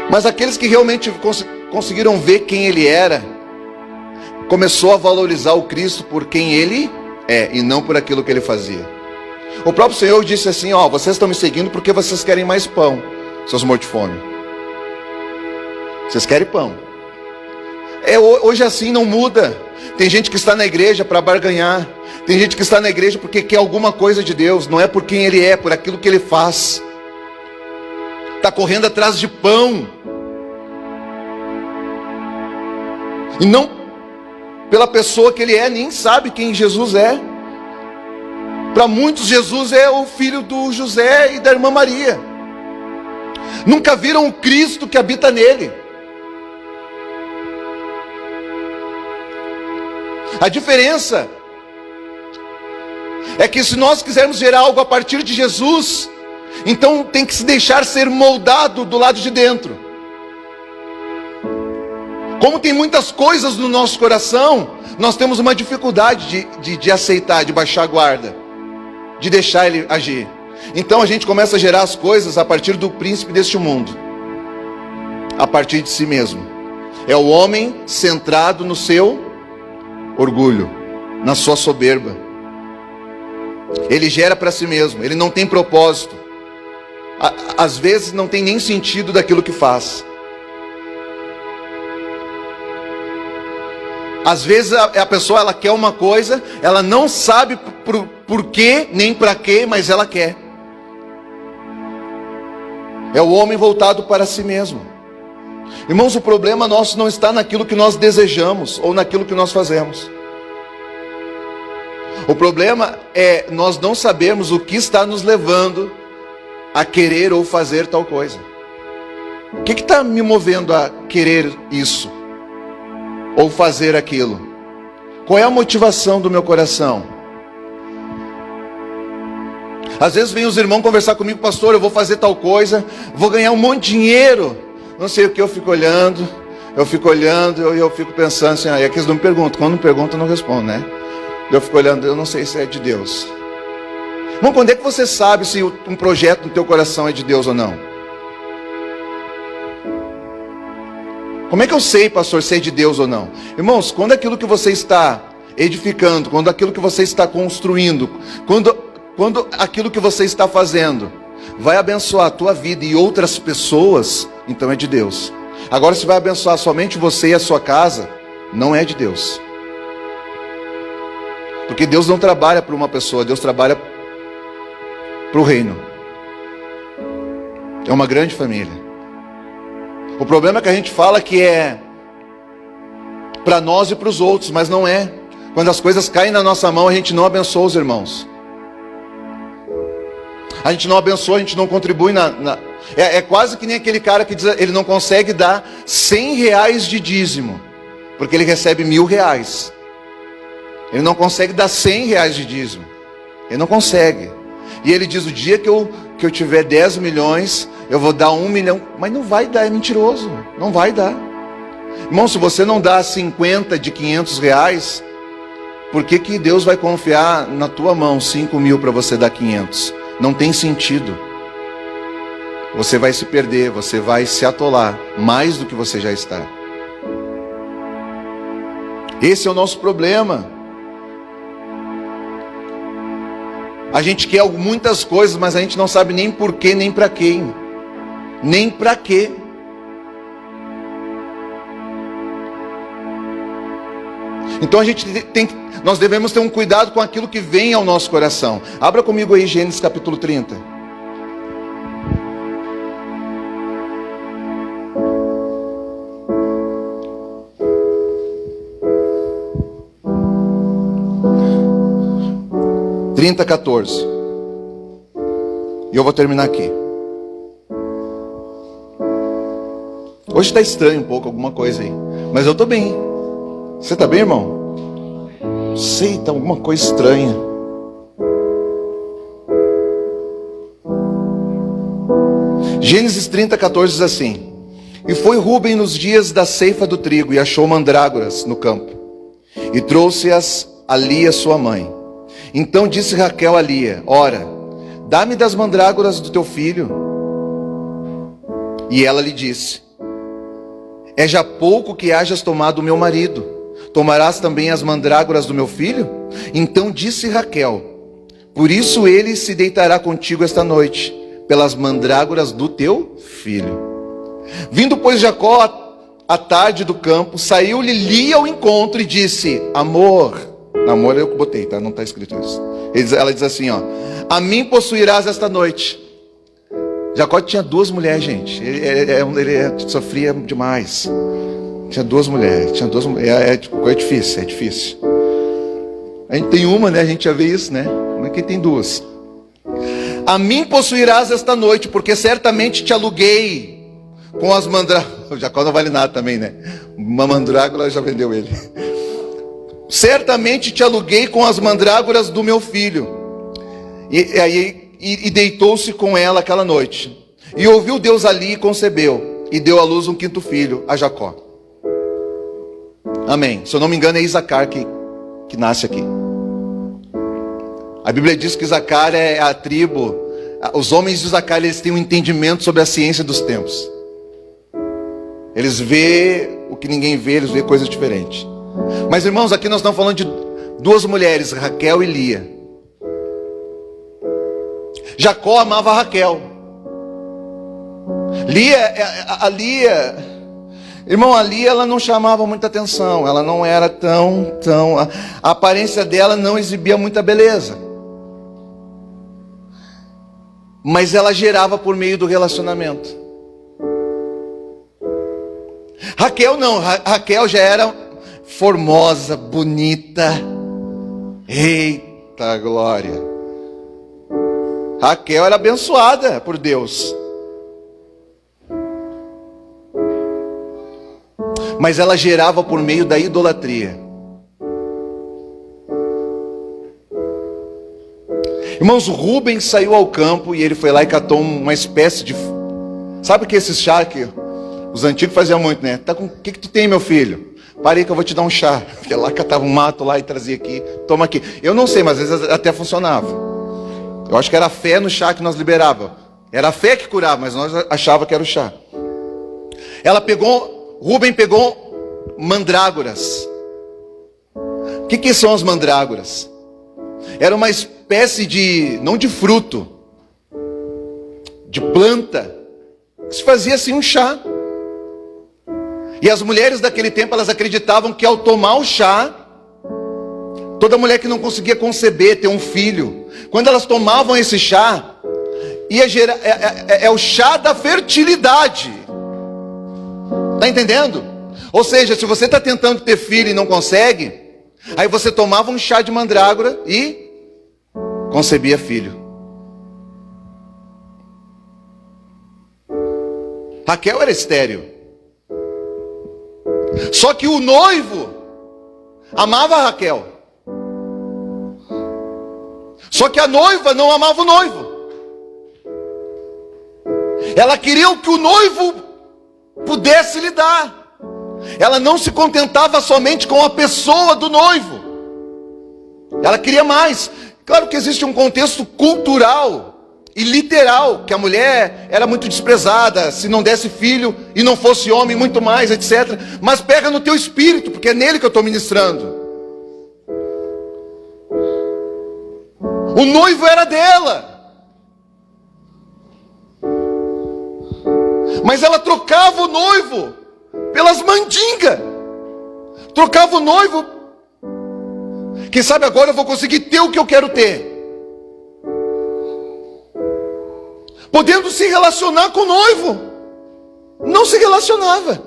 mas aqueles que realmente conseguiram ver quem Ele era, começou a valorizar o Cristo por quem Ele é, e não por aquilo que Ele fazia. O próprio Senhor disse assim, ó, vocês estão me seguindo porque vocês querem mais pão, seus mortos de fome. Vocês querem pão. Hoje assim não muda. Tem gente que está na igreja para barganhar. Tem gente que está na igreja porque quer alguma coisa de Deus. Não é por quem Ele é, por aquilo que Ele faz. Está correndo atrás de pão. E não pela pessoa que Ele é, nem sabe quem Jesus é. Para muitos, Jesus é o filho do José e da irmã Maria. Nunca viram o Cristo que habita nele. A diferença é que se nós quisermos gerar algo a partir de Jesus, então tem que se deixar ser moldado do lado de dentro. Como tem muitas coisas no nosso coração, nós temos uma dificuldade de aceitar, de baixar a guarda, de deixar ele agir. Então a gente começa a gerar as coisas a partir do príncipe deste mundo, a partir de si mesmo. É o homem centrado no seu orgulho, na sua soberba. Ele gera para si mesmo, ele não tem propósito. Às vezes não tem nem sentido daquilo que faz. Às vezes a pessoa, ela quer uma coisa, ela não sabe por quê, nem para quê, mas ela quer. É o homem voltado para si mesmo. Irmãos, o problema nosso não está naquilo que nós desejamos, ou naquilo que nós fazemos. O problema é nós não sabermos o que está nos levando a querer ou fazer tal coisa. O que está me movendo a querer isso? Ou fazer aquilo? Qual é a motivação do meu coração? Às vezes vem os irmãos conversar comigo: pastor, eu vou fazer tal coisa, vou ganhar um monte de dinheiro, não sei o que. Eu fico olhando, e eu fico pensando assim, é que eles não me perguntam, quando me perguntam eu não respondo, né? Eu fico olhando, eu não sei se é de Deus. Irmão, quando é que você sabe se um projeto no teu coração é de Deus ou não? Como é que eu sei, pastor, se é de Deus ou não? Irmãos, quando aquilo que você está edificando, quando aquilo que você está construindo, quando aquilo que você está fazendo vai abençoar a tua vida e outras pessoas, então é de Deus. Agora, se vai abençoar somente você e a sua casa, não é de Deus. Porque Deus não trabalha para uma pessoa, Deus trabalha para o reino. É uma grande família. O problema é que a gente fala que é para nós e para os outros, mas não é. Quando as coisas caem na nossa mão, a gente não abençoa os irmãos. A gente não abençoa, a gente não contribui É quase que nem aquele cara que diz, ele não consegue dar 100 reais de dízimo, porque ele recebe 1.000 reais. Ele não consegue dar 100 reais de dízimo. Ele não consegue. E ele diz, o dia que eu tiver 10 milhões, eu vou dar 1 milhão. Mas não vai dar, é mentiroso. Não vai dar. Irmão, se você não dá 50 de 500 reais, por que Deus vai confiar na tua mão 5.000 para você dar 500? Não tem sentido. Você vai se perder, você vai se atolar mais do que você já está. Esse é o nosso problema. A gente quer muitas coisas, mas a gente não sabe nem porquê, nem para quem. Nem para quê. Então nós devemos ter um cuidado com aquilo que vem ao nosso coração. Abra comigo aí Gênesis capítulo 30. Trinta, 14. E eu vou terminar aqui. Hoje está estranho um pouco alguma coisa aí, mas eu estou bem. Você está bem, irmão? Sei, está alguma coisa estranha. Gênesis 30, 14 diz assim: E foi Rúben nos dias da ceifa do trigo, e achou mandrágoras no campo, e trouxe-as a Lia sua mãe. Então disse Raquel a Lia: Ora, dá-me das mandrágoras do teu filho. E ela lhe disse: É já pouco que hajas tomado o meu marido, tomarás também as mandrágoras do meu filho? Então disse Raquel: Por isso ele se deitará contigo esta noite, pelas mandrágoras do teu filho. Vindo, pois, Jacó à tarde do campo, saiu-lhe Lia ao encontro e disse: Amor. Amor eu botei, tá? Não está escrito isso. Ela diz assim, ó: A mim possuirás esta noite. Jacó tinha 2 mulheres, gente. Ele sofria demais. Tinha 2 mulheres. É difícil, é difícil. A gente tem uma, né? A gente já vê isso, né? Mas quem tem 2? A mim possuirás esta noite, porque certamente te aluguei com as mandrágoras. O Jacó não vale nada também, né? Uma mandrágora já vendeu ele. Certamente te aluguei com as mandrágoras do meu filho. E deitou-se com ela aquela noite. E ouviu Deus ali e concebeu. E deu à luz um 5º filho, a Jacó. Amém. Se eu não me engano, é Isacar que nasce aqui. A Bíblia diz que Isacar é a tribo. Os homens de Isacar, eles têm um entendimento sobre a ciência dos tempos. Eles vê o que ninguém vê, eles vê coisas diferentes. Mas irmãos, aqui nós estamos falando de duas mulheres, Raquel e Lia. Jacó amava a Raquel. Irmão, a Lia, ela não chamava muita atenção. Ela não era a aparência dela não exibia muita beleza. Mas ela gerava por meio do relacionamento. Raquel não, Raquel já era formosa, bonita. Eita glória. Raquel era abençoada por Deus. Mas ela gerava por meio da idolatria. Irmãos, o Rubem saiu ao campo e ele foi lá e catou uma espécie de... Sabe o que esse chá que os antigos faziam muito, né? O que tu tem, meu filho? Parei que eu vou te dar um chá. Porque lá catava um mato lá e trazia aqui. Toma aqui. Eu não sei, mas às vezes até funcionava. Eu acho que era a fé no chá que nós liberava. Era a fé que curava, mas nós achava que era o chá. Rubem pegou mandrágoras. O que são as mandrágoras? Era uma espécie de, não de fruto, de planta, que se fazia assim um chá. E as mulheres daquele tempo, elas acreditavam que ao tomar o chá, toda mulher que não conseguia conceber, ter um filho, quando elas tomavam esse chá, ia gerar, é o chá da fertilidade. Está entendendo? Ou seja, se você está tentando ter filho e não consegue, aí você tomava um chá de mandrágora e concebia filho. Raquel era estéril. Só que o noivo amava a Raquel. Só que a noiva não amava o noivo. Ela queria o que o noivo pudesse lhe dar. Ela não se contentava somente com a pessoa do noivo. Ela queria mais. Claro que existe um contexto cultural e literal, que a mulher era muito desprezada, se não desse filho e não fosse homem, muito mais, etc. Mas pega no teu espírito, porque é nele que eu estou ministrando. O noivo era dela. Mas ela trocava o noivo pelas mandingas. Trocava o noivo. Quem sabe agora eu vou conseguir ter o que eu quero ter. Podendo se relacionar com o noivo. Não se relacionava.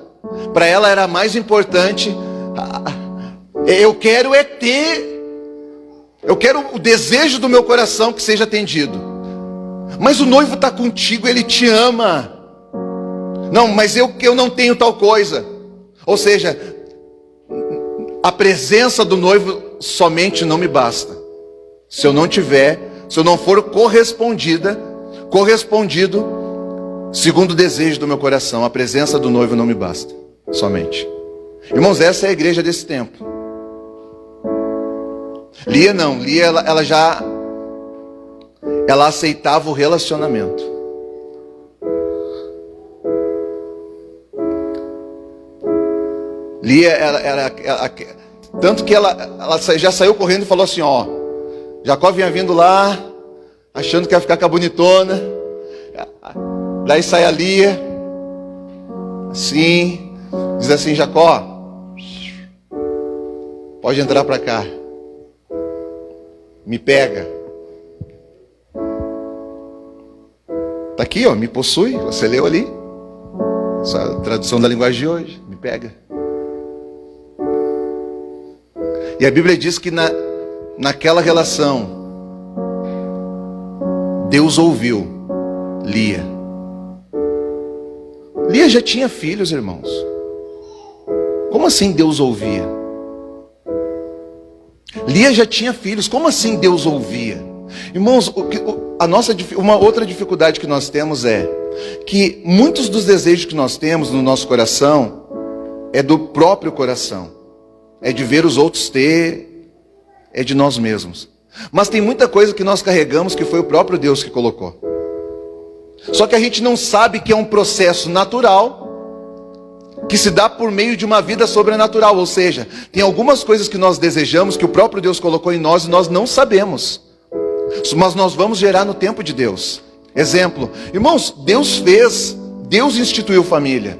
Para ela era mais importante. Eu quero ter. Eu quero o desejo do meu coração que seja atendido. Mas o noivo está contigo, ele te ama. Não, mas eu não tenho tal coisa. Ou seja, a presença do noivo somente não me basta. Se eu não tiver, se eu não for correspondido segundo o desejo do meu coração, a presença do noivo não me basta, somente. Irmãos, essa é a igreja desse tempo. Lia não, Lia ela aceitava o relacionamento. Lia, tanto que ela já saiu correndo e falou assim, ó, Jacó vinha vindo lá, achando que ia ficar com a bonitona, daí sai a Lia, assim, diz assim, Jacó, pode entrar para cá, me pega, tá aqui ó, me possui, você leu ali, essa é a tradução da linguagem de hoje, me pega. E a Bíblia diz que naquela relação, Deus ouviu Lia. Lia já tinha filhos, irmãos. Como assim Deus ouvia? Lia já tinha filhos. Como assim Deus ouvia? Irmãos, uma outra dificuldade que nós temos é que muitos dos desejos que nós temos no nosso coração é do próprio coração. é de ver os outros ter, é de nós mesmos. Mas tem muita coisa que nós carregamos que foi o próprio Deus que colocou. Só que a gente não sabe que é um processo natural que se dá por meio de uma vida sobrenatural. Ou seja, tem algumas coisas que nós desejamos que o próprio Deus colocou em nós e nós não sabemos. Mas nós vamos gerar no tempo de Deus. Exemplo, irmãos, Deus instituiu família.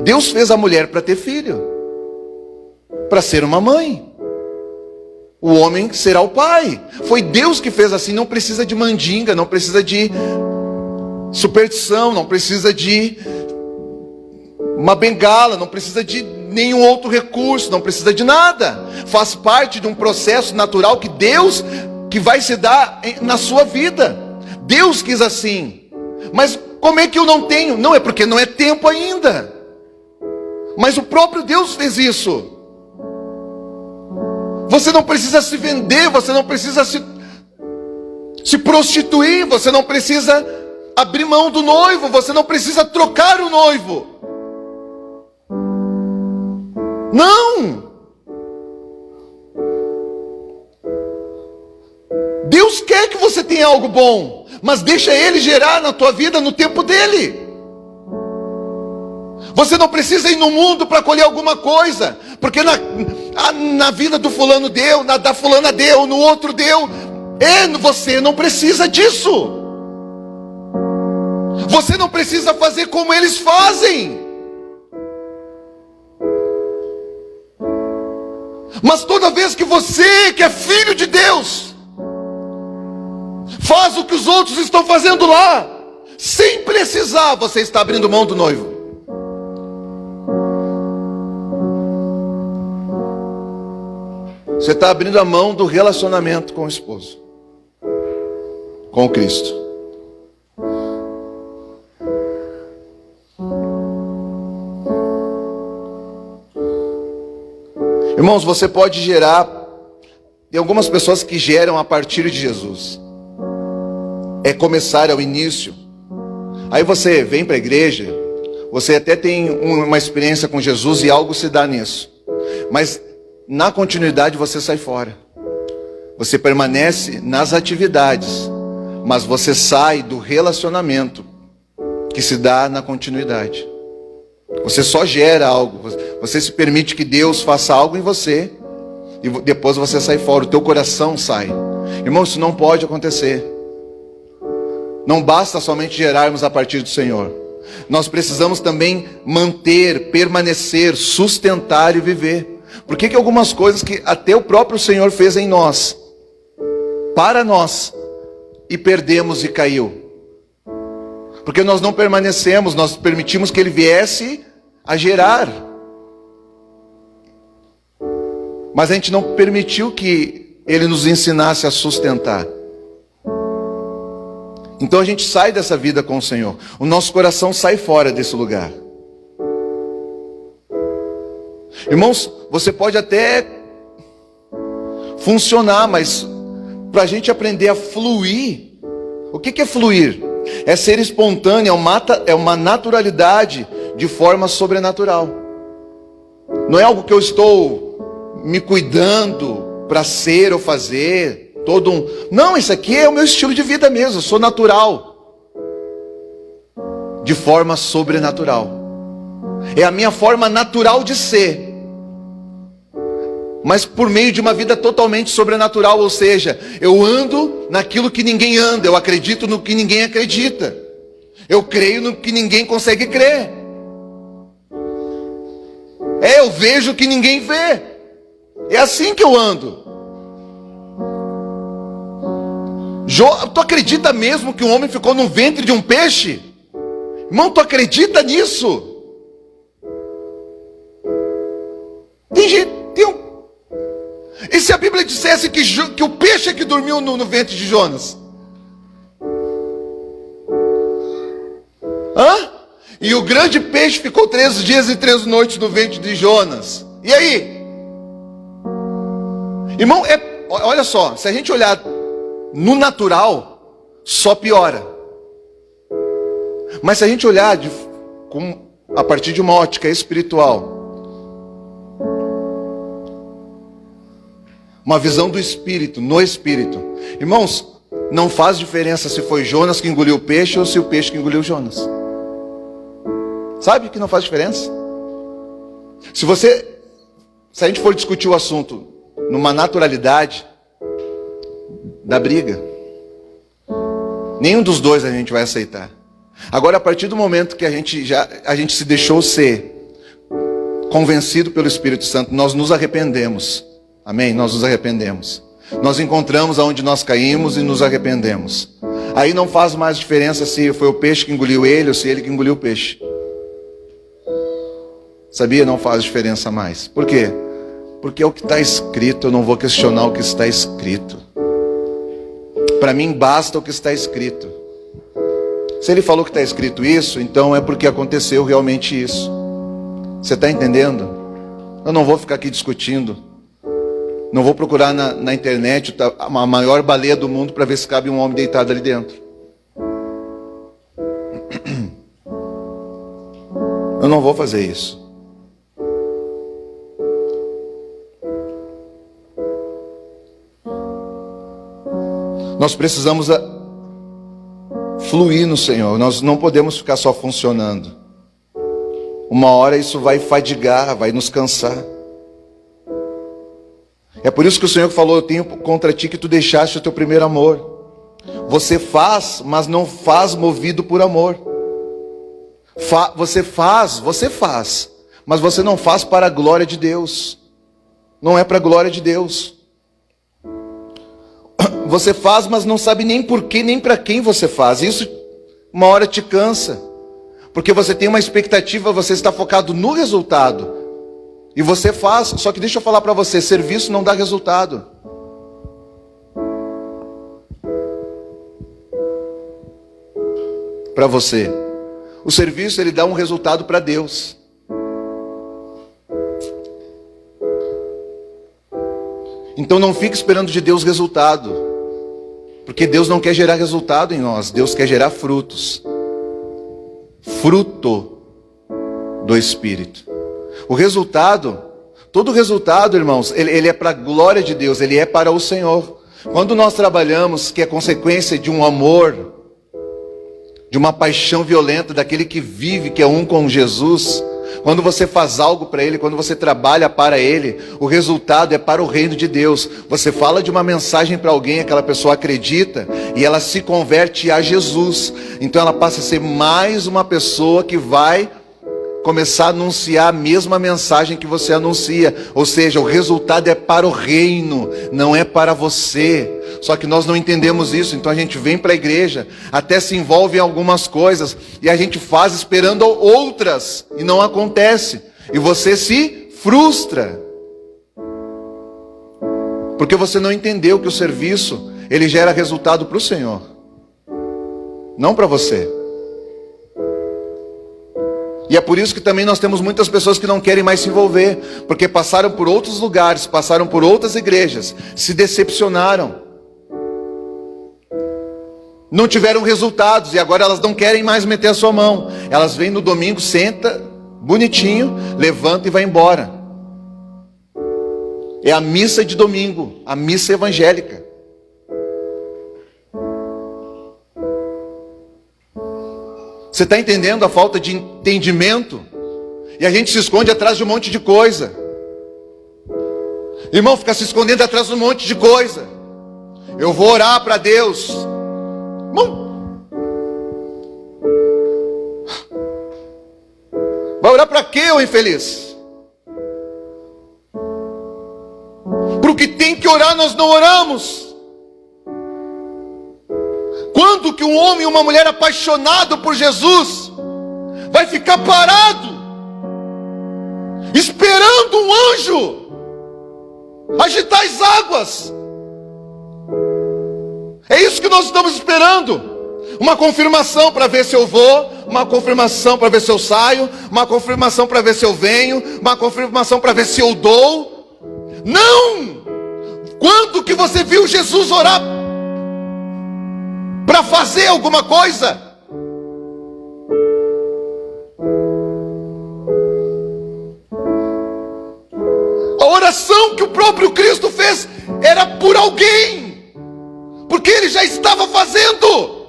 Deus fez a mulher para ter filho, para ser uma mãe. O homem será o pai. Foi Deus que fez assim. Não precisa de mandinga, não precisa de superstição, não precisa de uma bengala, não precisa de nenhum outro recurso, não precisa de nada. Faz parte de um processo natural que vai se dar na sua vida. Deus quis assim. Mas como é que eu não tenho? Não, é porque não é tempo ainda. Mas o próprio Deus fez isso. Você não precisa se vender, você não precisa se prostituir, você não precisa abrir mão do noivo, você não precisa trocar o noivo. Não! Deus quer que você tenha algo bom, mas deixa Ele gerar na tua vida no tempo dEle. Você não precisa ir no mundo para colher alguma coisa, porque na vida do fulano deu, da fulana deu, no outro deu. Você não precisa disso. Você não precisa fazer como eles fazem. Mas toda vez que você, que é filho de Deus, faz o que os outros estão fazendo lá, sem precisar, você está abrindo mão do noivo. Você está abrindo a mão do relacionamento com o esposo, com o Cristo. Irmãos, você pode gerar. Tem algumas pessoas que geram a partir de Jesus. É começar ao início. Aí você vem para a igreja, você até tem uma experiência com Jesus e algo se dá nisso. Mas na continuidade você sai fora. Você permanece nas atividades, mas você sai do relacionamento que se dá na continuidade. Você só gera algo. Você se permite que Deus faça algo em você e depois você sai fora. O teu coração sai. Irmão, isso não pode acontecer. Não basta somente gerarmos a partir do Senhor. Nós precisamos também manter, permanecer, sustentar e viver. Por que algumas coisas que até o próprio Senhor fez em nós, para nós, e perdemos e caiu? Porque nós não permanecemos, nós permitimos que Ele viesse a gerar. Mas a gente não permitiu que Ele nos ensinasse a sustentar. Então a gente sai dessa vida com o Senhor. O nosso coração sai fora desse lugar. Irmãos, você pode até funcionar, mas para a gente aprender a fluir, o que é fluir? É ser espontâneo, é uma naturalidade de forma sobrenatural. Não é algo que eu estou me cuidando para ser ou fazer, Não, isso aqui é o meu estilo de vida mesmo, eu sou natural. De forma sobrenatural. É a minha forma natural de ser. Mas por meio de uma vida totalmente sobrenatural, ou seja, eu ando naquilo que ninguém anda, eu acredito no que ninguém acredita, eu creio no que ninguém consegue crer, eu vejo o que ninguém vê, é assim que eu ando. Tu acredita mesmo que um homem ficou no ventre de um peixe? Irmão, tu acredita nisso? E se a Bíblia dissesse que o peixe é que dormiu no ventre de Jonas? E o grande peixe ficou 3 dias e 3 noites no ventre de Jonas. E aí? Irmão, olha só, se a gente olhar no natural, só piora. Mas se a gente olhar a partir de uma ótica espiritual, Uma visão do Espírito, no Espírito. Irmãos, não faz diferença se foi Jonas que engoliu o peixe ou se o peixe que engoliu Jonas. Sabe que não faz diferença? Se a gente for discutir o assunto numa naturalidade, dá briga. Nenhum dos dois a gente vai aceitar. Agora, a partir do momento que a gente se deixou ser convencido pelo Espírito Santo, nós nos arrependemos. Amém? Nós nos arrependemos. Nós encontramos aonde nós caímos e nos arrependemos. Aí não faz mais diferença se foi o peixe que engoliu ele ou se ele que engoliu o peixe. Sabia? Não faz diferença mais. Por quê? Porque é o que está escrito, eu não vou questionar o que está escrito. Para mim basta o que está escrito. Se ele falou que está escrito isso, então é porque aconteceu realmente isso. Você está entendendo? Eu não vou ficar aqui discutindo. Não vou procurar na internet a maior baleia do mundo para ver se cabe um homem deitado ali dentro. Eu não vou fazer isso. Nós precisamos fluir no Senhor. Nós não podemos ficar só funcionando. Uma hora isso vai fadigar, vai nos cansar. É por isso que o Senhor falou: eu tenho contra ti que tu deixaste o teu primeiro amor. Você faz, mas não faz movido por amor. Você faz, mas você não faz para a glória de Deus. Não é para a glória de Deus. Você faz, mas não sabe nem por quê, nem para quem você faz. Isso uma hora te cansa. Porque você tem uma expectativa, você está focado no resultado. E você faz, só que deixa eu falar para você, serviço não dá resultado. Para você. O serviço, ele dá um resultado para Deus. Então não fique esperando de Deus resultado. Porque Deus não quer gerar resultado em nós, Deus quer gerar frutos. Fruto do Espírito. O resultado, todo resultado, irmãos, ele é para a glória de Deus, ele é para o Senhor. Quando nós trabalhamos, que é consequência de um amor, de uma paixão violenta, daquele que vive, que é um com Jesus, quando você faz algo para Ele, quando você trabalha para Ele, o resultado é para o reino de Deus. Você fala de uma mensagem para alguém, aquela pessoa acredita e ela se converte a Jesus. Então ela passa a ser mais uma pessoa que vai começar a anunciar a mesma mensagem que você anuncia. Ou seja, o resultado é para o reino, não é para você. Só que nós não entendemos isso, então a gente vem para a igreja, até se envolve em algumas coisas, e a gente faz esperando outras, e não acontece. E você se frustra. Porque você não entendeu que o serviço, ele gera resultado para o Senhor. Não para você. E é por isso que também nós temos muitas pessoas que não querem mais se envolver, porque passaram por outros lugares, passaram por outras igrejas, se decepcionaram, não tiveram resultados, e agora elas não querem mais meter a sua mão. Elas vêm no domingo, senta, bonitinho, levanta e vai embora. É a missa de domingo, a missa evangélica. Você está entendendo a falta de entendimento? E a gente se esconde atrás de um monte de coisa. Irmão, fica se escondendo atrás de um monte de coisa. Eu vou orar para Deus. Irmão, vai orar para quê, ô infeliz? Para o que tem que orar, nós não oramos. Quando que um homem e uma mulher apaixonado por Jesus vai ficar parado, esperando um anjo agitar as águas? É isso que nós estamos esperando. Uma confirmação para ver se eu vou, uma confirmação para ver se eu saio, uma confirmação para ver se eu venho, uma confirmação para ver se eu dou. Não! Quando que você viu Jesus orar para fazer alguma coisa? A oração que o próprio Cristo fez, ele já estava fazendo.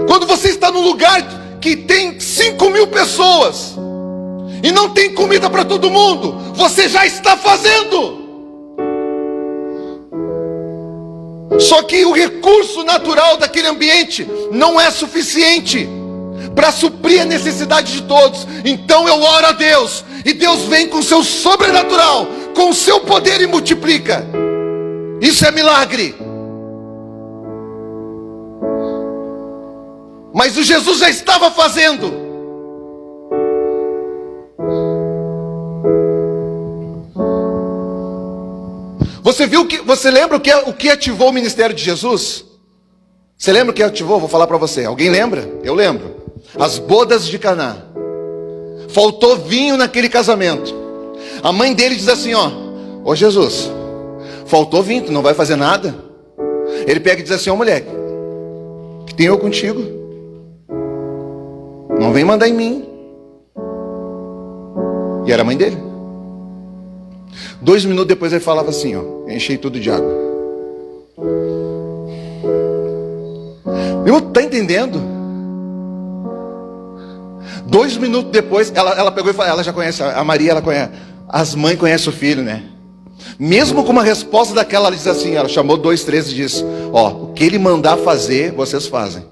Quando você está num lugar que tem 5.000 pessoas e não tem comida para todo mundo, você já está fazendo. Só que o recurso natural daquele ambiente não é suficiente para suprir a necessidade de todos. Então eu oro a Deus, e Deus vem com seu sobrenatural, com o seu poder, e multiplica. Isso é milagre. Mas o Jesus já estava fazendo. Você lembra o que ativou o ministério de Jesus? Você lembra o que ativou? Vou falar para você. Alguém lembra? Eu lembro. As bodas de Caná. Faltou vinho naquele casamento. A mãe dele diz assim, ô Jesus, faltou vinho, tu não vai fazer nada? Ele pega e diz assim, mulher, que tenho eu contigo? Não vem mandar em mim. E era a mãe dele. 2 minutos depois ele falava assim, enchei tudo de água. Meu, tá entendendo? 2 minutos depois, ela pegou e falou, ela já conhece, a Maria, ela conhece, as mães conhecem o filho, né? Mesmo com uma resposta daquela, ela diz assim, ela chamou 2, 3 e disse, o que ele mandar fazer, vocês fazem.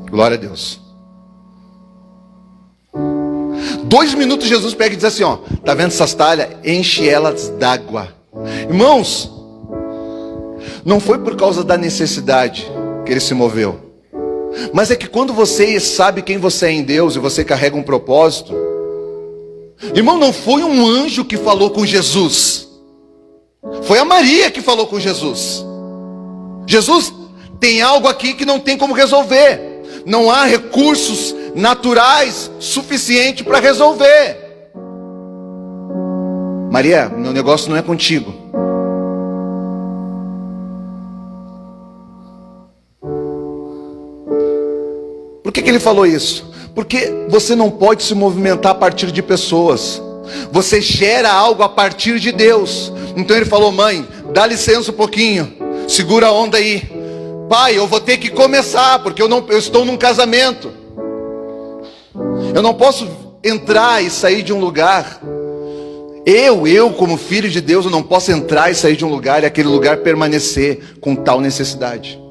Glória a Deus. 2 minutos Jesus pega e diz assim, tá vendo essas talhas? Enche elas d'água. Irmãos, não foi por causa da necessidade que ele se moveu, mas é que quando você sabe quem você é em Deus e você carrega um propósito, irmão, não foi um anjo que falou com Jesus, foi a Maria que falou com Jesus. Jesus, tem algo aqui que não tem como resolver, não há recursos naturais suficiente para resolver. Maria, meu negócio não é contigo. Por que ele falou isso? Porque você não pode se movimentar a partir de pessoas. Você gera algo a partir de Deus. Então ele falou, mãe, dá licença um pouquinho, segura a onda aí. Pai, eu vou ter que começar, porque eu estou num casamento. Eu não posso entrar e sair de um lugar. Eu como filho de Deus, eu não posso entrar e sair de um lugar e aquele lugar permanecer com tal necessidade.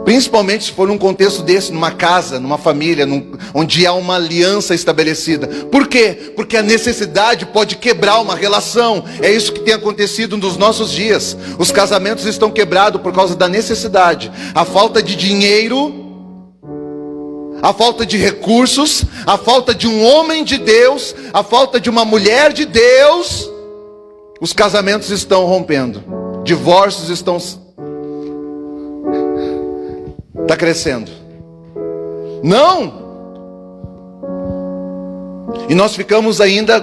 Principalmente se for num contexto desse, numa casa, numa família, onde há uma aliança estabelecida. Por quê? Porque a necessidade pode quebrar uma relação. É isso que tem acontecido nos nossos dias. Os casamentos estão quebrados por causa da necessidade. A falta de dinheiro, a falta de recursos, a falta de um homem de Deus, a falta de uma mulher de Deus. Os casamentos estão rompendo. Divórcios estão... Está crescendo. Não! E nós ficamos ainda...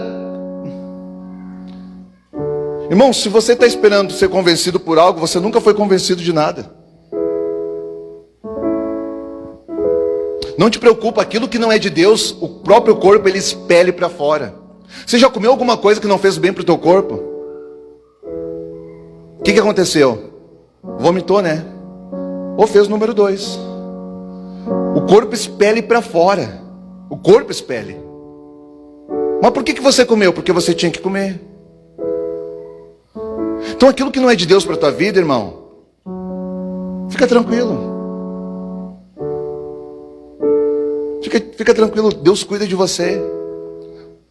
Irmão, se você está esperando ser convencido por algo, você nunca foi convencido de nada. Não te preocupa, aquilo que não é de Deus, o próprio corpo ele expele para fora. Você já comeu alguma coisa que não fez bem para o teu corpo? O que aconteceu? Vomitou, né? Ou fez o número 2. O corpo expele para fora. O corpo expele. Mas por que você comeu? Porque você tinha que comer. Então aquilo que não é de Deus para a tua vida, irmão, fica tranquilo. Fica tranquilo, Deus cuida de você.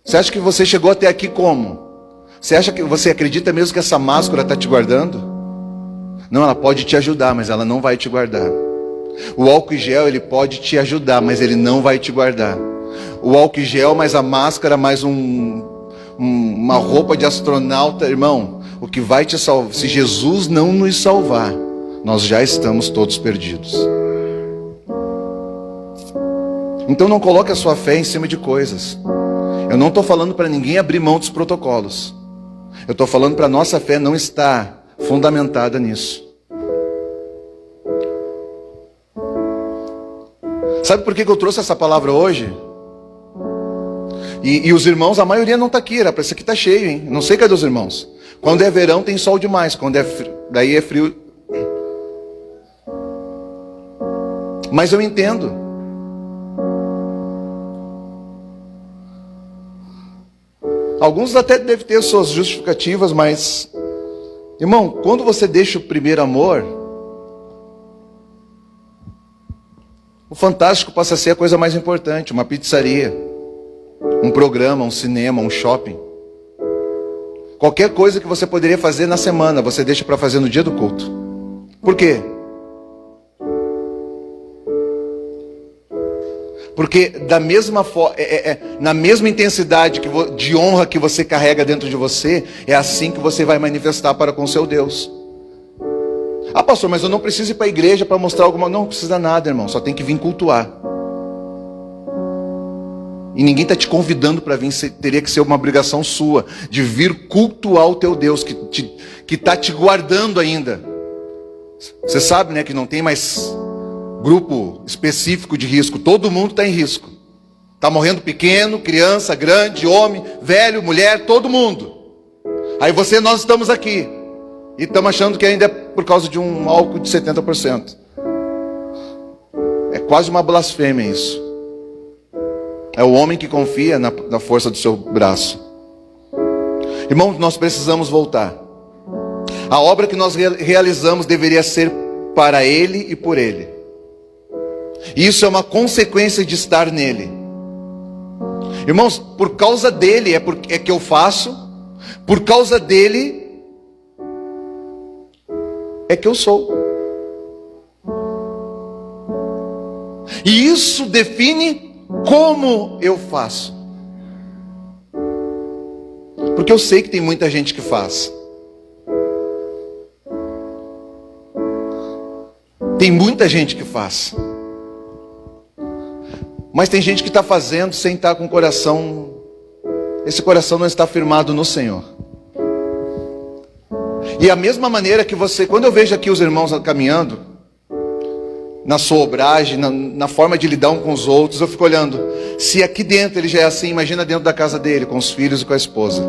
Você acha que você chegou até aqui como? Você acredita mesmo que essa máscara está te guardando? Não, ela pode te ajudar, mas ela não vai te guardar. O álcool gel, ele pode te ajudar, mas ele não vai te guardar. O álcool gel, mais a máscara, mais uma roupa de astronauta, irmão, o que vai te salvar, se Jesus não nos salvar, nós já estamos todos perdidos. Então não coloque a sua fé em cima de coisas. Eu não estou falando para ninguém abrir mão dos protocolos. Eu estou falando para a nossa fé não estar fundamentada nisso. Sabe por que eu trouxe essa palavra hoje? E os irmãos, a maioria não está aqui, esse aqui está cheio, hein? Não sei cadê os irmãos. Quando é verão tem sol demais, quando é frio, daí é frio. Mas eu entendo. Alguns até devem ter suas justificativas, mas, irmão, quando você deixa o primeiro amor, o fantástico passa a ser a coisa mais importante. Uma pizzaria, um programa, um cinema, um shopping. Qualquer coisa que você poderia fazer na semana, você deixa para fazer no dia do culto. Por quê? Porque da mesma forma, na mesma intensidade de honra que você carrega dentro de você, é assim que você vai manifestar para com seu Deus. Ah, pastor, mas eu não preciso ir para a igreja para mostrar alguma... Não precisa nada, irmão, só tem que vir cultuar. E ninguém está te convidando para vir, teria que ser uma obrigação sua, de vir cultuar o teu Deus, que está te guardando ainda. Você sabe, né, que não tem mais grupo específico de risco, todo mundo está em risco. Está morrendo pequeno, criança, grande, homem, velho, mulher, todo mundo. Aí nós estamos aqui, e estamos achando que ainda é por causa de um álcool de 70%. É quase uma blasfêmia isso. É o homem que confia na força do seu braço. Irmãos, nós precisamos voltar. A obra que nós realizamos deveria ser para Ele e por Ele. Isso é uma consequência de estar nele. Irmãos, por causa dele é que eu faço. Por causa dele é que eu sou. E isso define como eu faço. Porque eu sei que tem muita gente que faz. Tem muita gente que faz. Mas tem gente que está fazendo sem estar com o coração. Esse coração não está firmado no Senhor. E a mesma maneira que você, quando eu vejo aqui os irmãos caminhando, na sua obragem, na forma de lidar um com os outros, eu fico olhando. Se aqui dentro ele já é assim, imagina dentro da casa dele, com os filhos e com a esposa.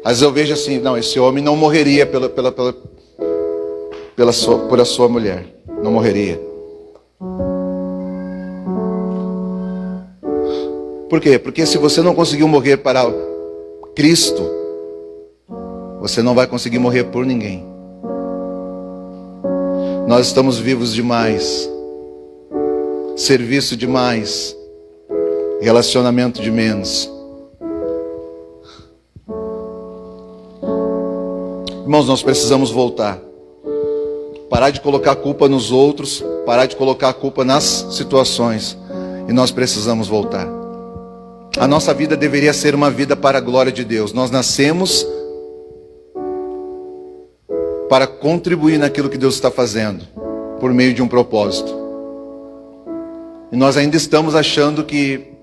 Às vezes eu vejo assim, não, esse homem não morreria por a sua mulher. Não morreria. Por quê? Porque se você não conseguiu morrer para Cristo, você não vai conseguir morrer por ninguém. Nós estamos vivos demais, serviço demais, relacionamento de menos. Irmãos, nós precisamos voltar. Parar de colocar a culpa nos outros, parar de colocar a culpa nas situações. E nós precisamos voltar. A nossa vida deveria ser uma vida para a glória de Deus. Nós nascemos para contribuir naquilo que Deus está fazendo, por meio de um propósito. E nós ainda estamos achando que...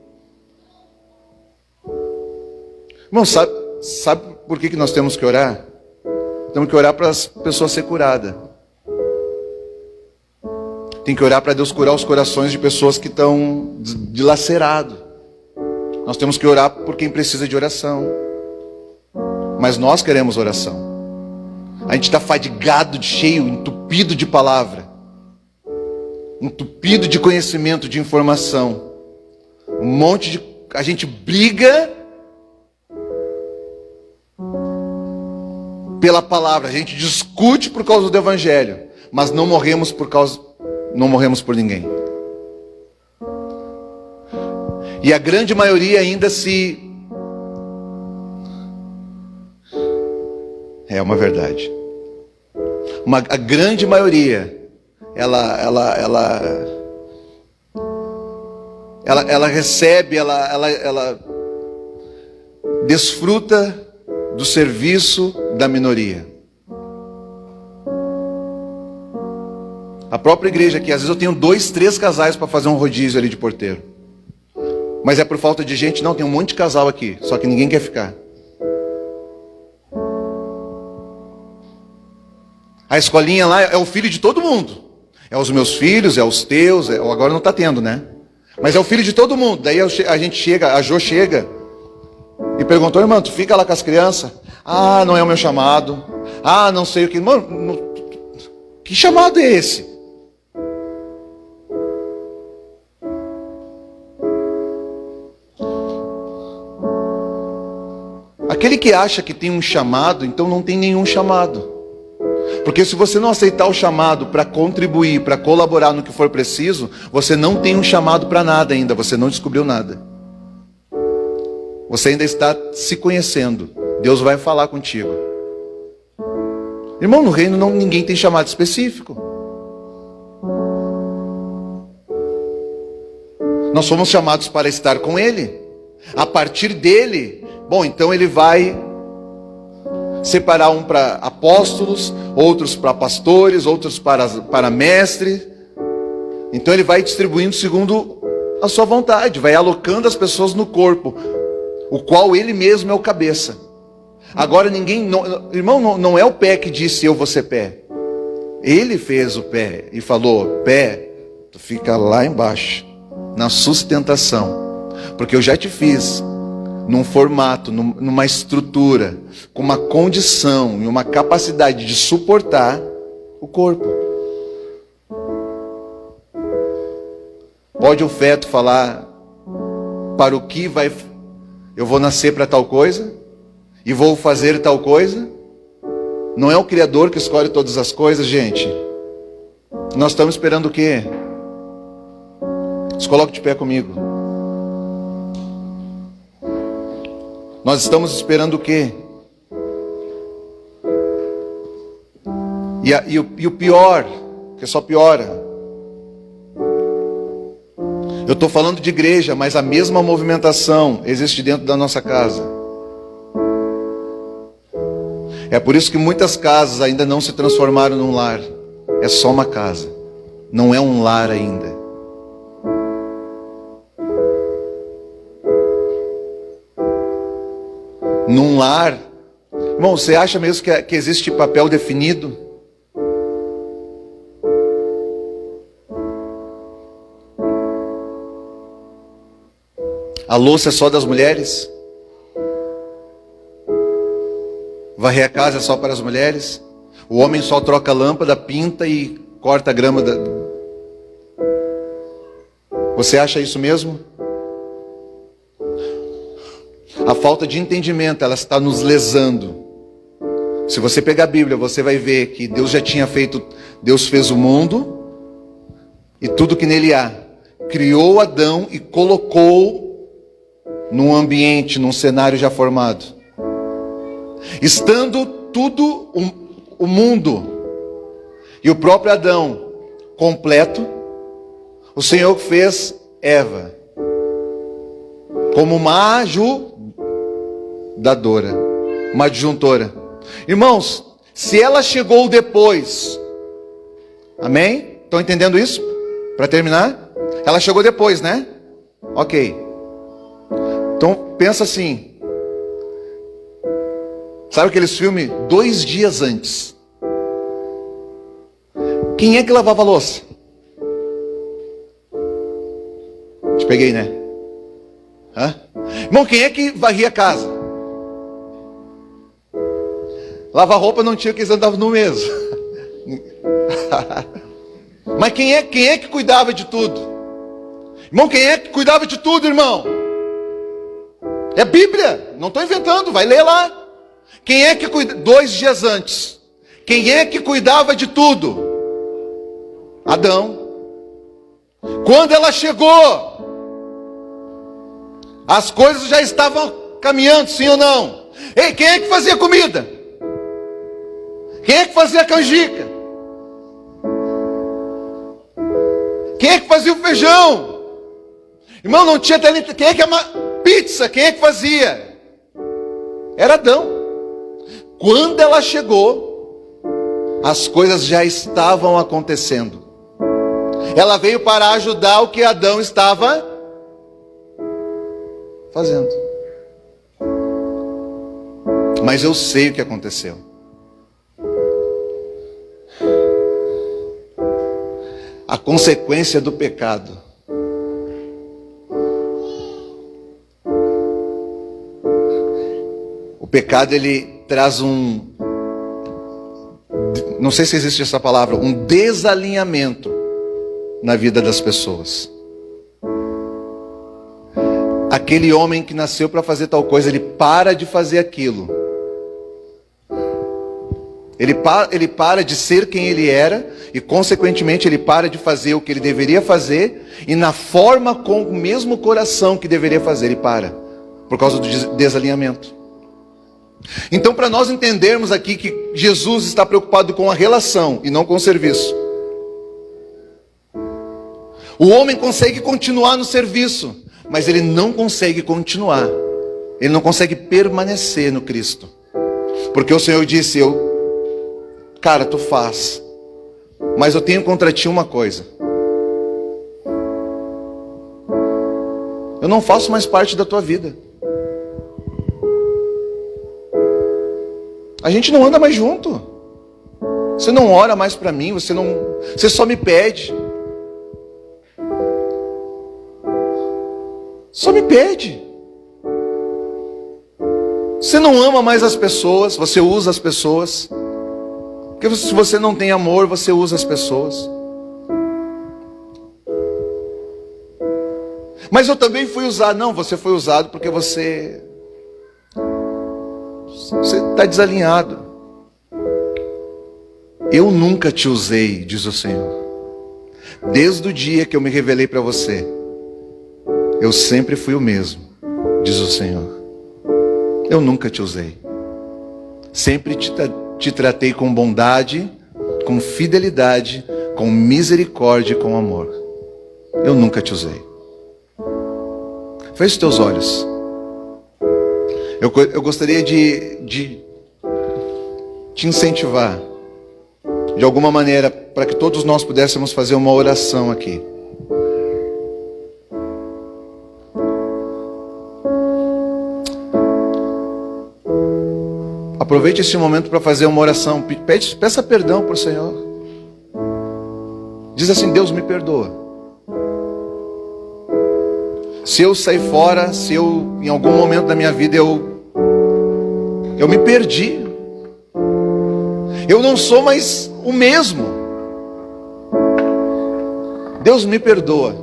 Irmão, sabe por que nós temos que orar? Temos que orar para as pessoas serem curadas. Tem que orar para Deus curar os corações de pessoas que estão dilacerados. Nós temos que orar por quem precisa de oração. Mas nós queremos oração. A gente está fadigado, cheio, entupido de palavra. Entupido de conhecimento, de informação. A gente briga pela palavra. A gente discute por causa do evangelho. Mas não morremos por ninguém. E a grande maioria ainda é uma verdade. A grande maioria ela recebe, ela desfruta do serviço da minoria. A própria igreja aqui, às vezes eu tenho 2, 3 casais para fazer um rodízio ali de porteiro. Mas é por falta de gente? Não, tem um monte de casal aqui, só que ninguém quer ficar. A escolinha lá é o filho de todo mundo. É os meus filhos, é os teus, agora não está tendo, né? Mas é o filho de todo mundo. Daí a gente chega, a Jo chega, e perguntou: irmão, tu fica lá com as crianças? Ah, não é o meu chamado. Ah, não sei o que. Mano, que chamado é esse? Aquele que acha que tem um chamado, então não tem nenhum chamado. Porque se você não aceitar o chamado para contribuir, para colaborar no que for preciso, você não tem um chamado para nada ainda, você não descobriu nada. Você ainda está se conhecendo. Deus vai falar contigo. Irmão, no reino ninguém tem chamado específico. Nós somos chamados para estar com Ele. A partir dele, bom, então Ele vai separar um para apóstolos, outros para pastores, outros para mestres. Então Ele vai distribuindo segundo a sua vontade, vai alocando as pessoas no corpo, o qual Ele mesmo é o cabeça. Agora irmão, não é o pé que disse eu vou ser pé. Ele fez o pé e falou: pé, tu fica lá embaixo, na sustentação, porque eu já te fiz num formato, numa estrutura, com uma condição e uma capacidade de suportar o corpo. Pode o feto falar para o que eu vou nascer para tal coisa e vou fazer tal coisa? Não é o Criador que escolhe todas as coisas, gente. Nós estamos esperando o quê? Se coloque de pé comigo. Nós estamos esperando o quê? E o pior, que só piora. Eu estou falando de igreja, mas a mesma movimentação existe dentro da nossa casa. É por isso que muitas casas ainda não se transformaram num lar. É só uma casa, não é um lar ainda. Num lar, irmão, você acha mesmo que existe papel definido? A louça é só das mulheres? Varrer a casa é só para as mulheres? O homem só troca a lâmpada, pinta e corta a grama Você acha isso mesmo? A falta de entendimento, ela está nos lesando. Se você pegar a Bíblia, você vai ver que Deus já tinha feito, Deus fez o mundo e tudo que nele há. Criou Adão e colocou num ambiente, num cenário já formado. Estando tudo, o mundo e o próprio Adão completo, o Senhor fez Eva como uma ajudadora, uma adjuntora. Irmãos, se ela chegou depois, amém? Estão entendendo isso? Para terminar, ela chegou depois, né? Ok. Então pensa assim. Sabe aqueles filmes 2 dias antes? Quem é que lavava a louça? Te peguei, né? Hã? Irmão, quem é que varria a casa? Lavar roupa não tinha, que eles andavam no mesmo. Mas quem é que cuidava de tudo? Irmão, quem é que cuidava de tudo, irmão? É Bíblia, não estou inventando, vai ler lá. Quem é que cuidava? 2 dias antes. Quem é que cuidava de tudo? Adão. Quando ela chegou, as coisas já estavam caminhando, sim ou não? Ei, quem é que fazia comida? Quem é que fazia canjica? Quem é que fazia o feijão? Irmão, não tinha talento. Quem é que pizza? Quem é que fazia? Era Adão. Quando ela chegou, as coisas já estavam acontecendo. Ela veio para ajudar o que Adão estava fazendo. Mas eu sei o que aconteceu. A consequência do pecado pecado, ele traz não sei se existe essa palavra, um desalinhamento na vida das pessoas. Aquele homem que nasceu para fazer tal coisa, ele para de fazer aquilo. Ele para de ser quem ele era e, consequentemente, ele para de fazer o que ele deveria fazer e na forma com o mesmo coração que deveria fazer, ele para, por causa do desalinhamento. Então, para nós entendermos aqui que Jesus está preocupado com a relação e não com o serviço. O homem consegue continuar no serviço, mas ele não consegue continuar. Ele não consegue permanecer no Cristo. Porque o Senhor disse, cara, tu faz, mas eu tenho contra ti uma coisa. Eu não faço mais parte da tua vida. A gente não anda mais junto. Você não ora mais para mim, você só me pede. Só me pede. Você não ama mais as pessoas, você usa as pessoas. Porque se você não tem amor, você usa as pessoas. Mas eu também fui usado. Não, você foi usado porque você está desalinhado. Eu nunca te usei, diz o Senhor. Desde o dia que eu me revelei para você, eu sempre fui o mesmo, diz o Senhor. Eu nunca te usei. Sempre te tratei com bondade, com fidelidade, com misericórdia e com amor. Eu nunca te usei. Feche os teus olhos. Eu gostaria de te incentivar, de alguma maneira, para que todos nós pudéssemos fazer uma oração aqui. Aproveite esse momento para fazer uma oração. Peça perdão para o Senhor. Diz assim: Deus, me perdoa. Se eu sair fora, se eu em algum momento da minha vida eu me perdi, eu não sou mais o mesmo. Deus, me perdoa.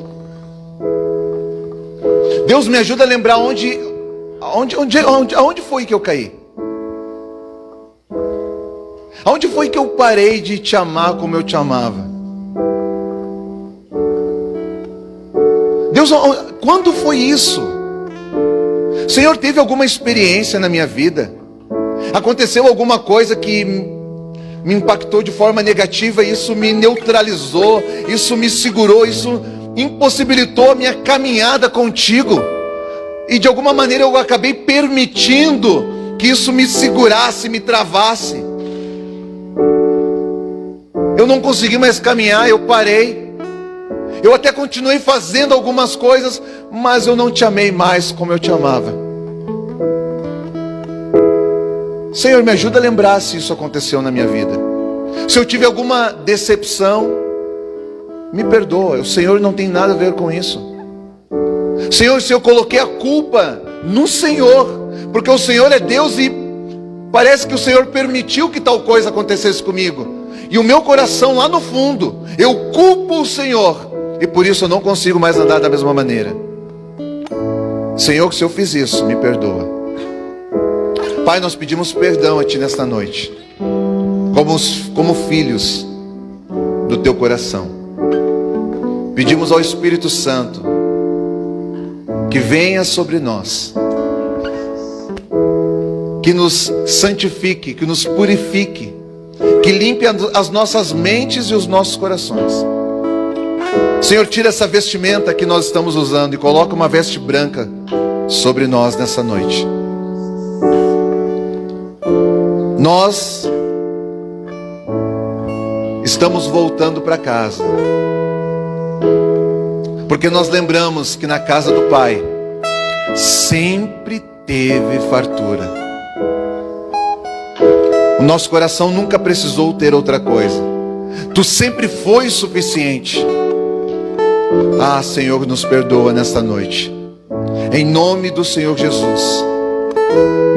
Deus, me ajuda a lembrar aonde foi que eu caí. Aonde foi que eu parei de te amar como eu te amava? Deus, quando foi isso? Senhor, teve alguma experiência na minha vida? Aconteceu alguma coisa que me impactou de forma negativa, isso me neutralizou, isso me segurou, isso impossibilitou a minha caminhada contigo. E de alguma maneira eu acabei permitindo que isso me segurasse, me travasse. Eu não consegui mais caminhar, eu parei. Eu até continuei fazendo algumas coisas, mas eu não te amei mais como eu te amava. Senhor, me ajuda a lembrar se isso aconteceu na minha vida. Se eu tive alguma decepção, me perdoa. O Senhor não tem nada a ver com isso. Senhor, se eu coloquei a culpa no Senhor, porque o Senhor é Deus e parece que o Senhor permitiu que tal coisa acontecesse comigo. E o meu coração lá no fundo, eu culpo o Senhor. E por isso eu não consigo mais andar da mesma maneira. Senhor, se eu fiz isso, me perdoa. Pai, nós pedimos perdão a Ti nesta noite. Como filhos do Teu coração. Pedimos ao Espírito Santo que venha sobre nós. Que nos santifique, que nos purifique. Que limpe as nossas mentes e os nossos corações. Senhor, tira essa vestimenta que nós estamos usando e coloca uma veste branca sobre nós nessa noite. Nós estamos voltando para casa, porque nós lembramos que na casa do Pai sempre teve fartura. O nosso coração nunca precisou ter outra coisa. Tu sempre foi suficiente. Ah, Senhor, nos perdoa nesta noite. Em nome do Senhor Jesus.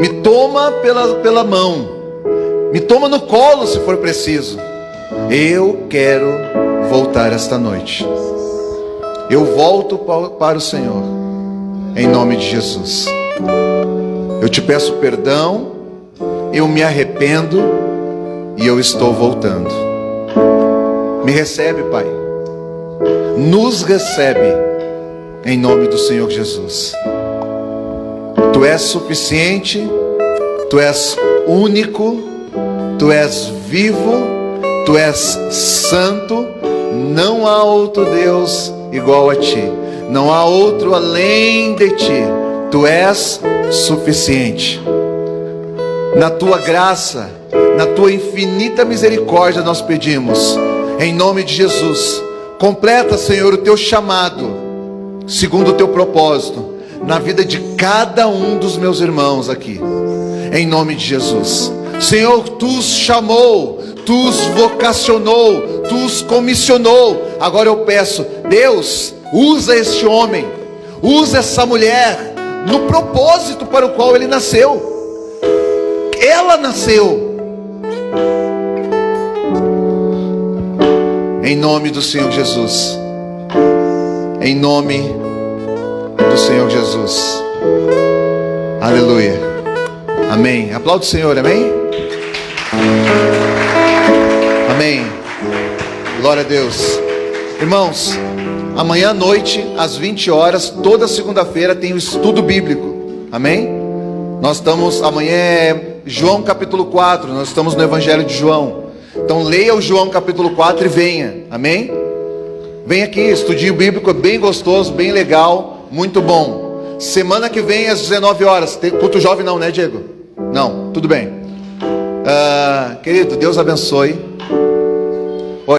Me toma pela mão, me toma no colo se for preciso. Eu quero voltar esta noite. Eu volto para o Senhor, em nome de Jesus. Eu te peço perdão, eu me arrependo e eu estou voltando. Me recebe, Pai. Nos recebe, em nome do Senhor Jesus. Tu és suficiente, Tu és único, Tu és vivo, Tu és santo. Não há outro Deus igual a Ti. Não há outro além de Ti. Tu és suficiente. Na Tua graça, na Tua infinita misericórdia nós pedimos, em nome de Jesus, completa, Senhor, o Teu chamado, segundo o Teu propósito, na vida de cada um dos meus irmãos aqui, em nome de Jesus. Senhor, Tu os chamou, Tu os vocacionou, Tu os comissionou. Agora eu peço, Deus, usa este homem, usa essa mulher, no propósito para o qual ele nasceu. Ela nasceu. Em nome do Senhor Jesus. Em nome do Senhor Jesus. Aleluia. Amém. Aplaude o Senhor, amém? Amém. Glória a Deus. Irmãos, amanhã à noite, às 20 horas, toda segunda-feira tem o estudo bíblico. Amém? Nós estamos, amanhã é João capítulo 4, nós estamos no Evangelho de João. Então leia o João capítulo 4 e venha. Amém? Vem aqui, estudinho bíblico, é bem gostoso, bem legal, muito bom. Semana que vem às 19 horas, tem culto jovem não, né, Diego? Não, tudo bem. Querido, Deus abençoe.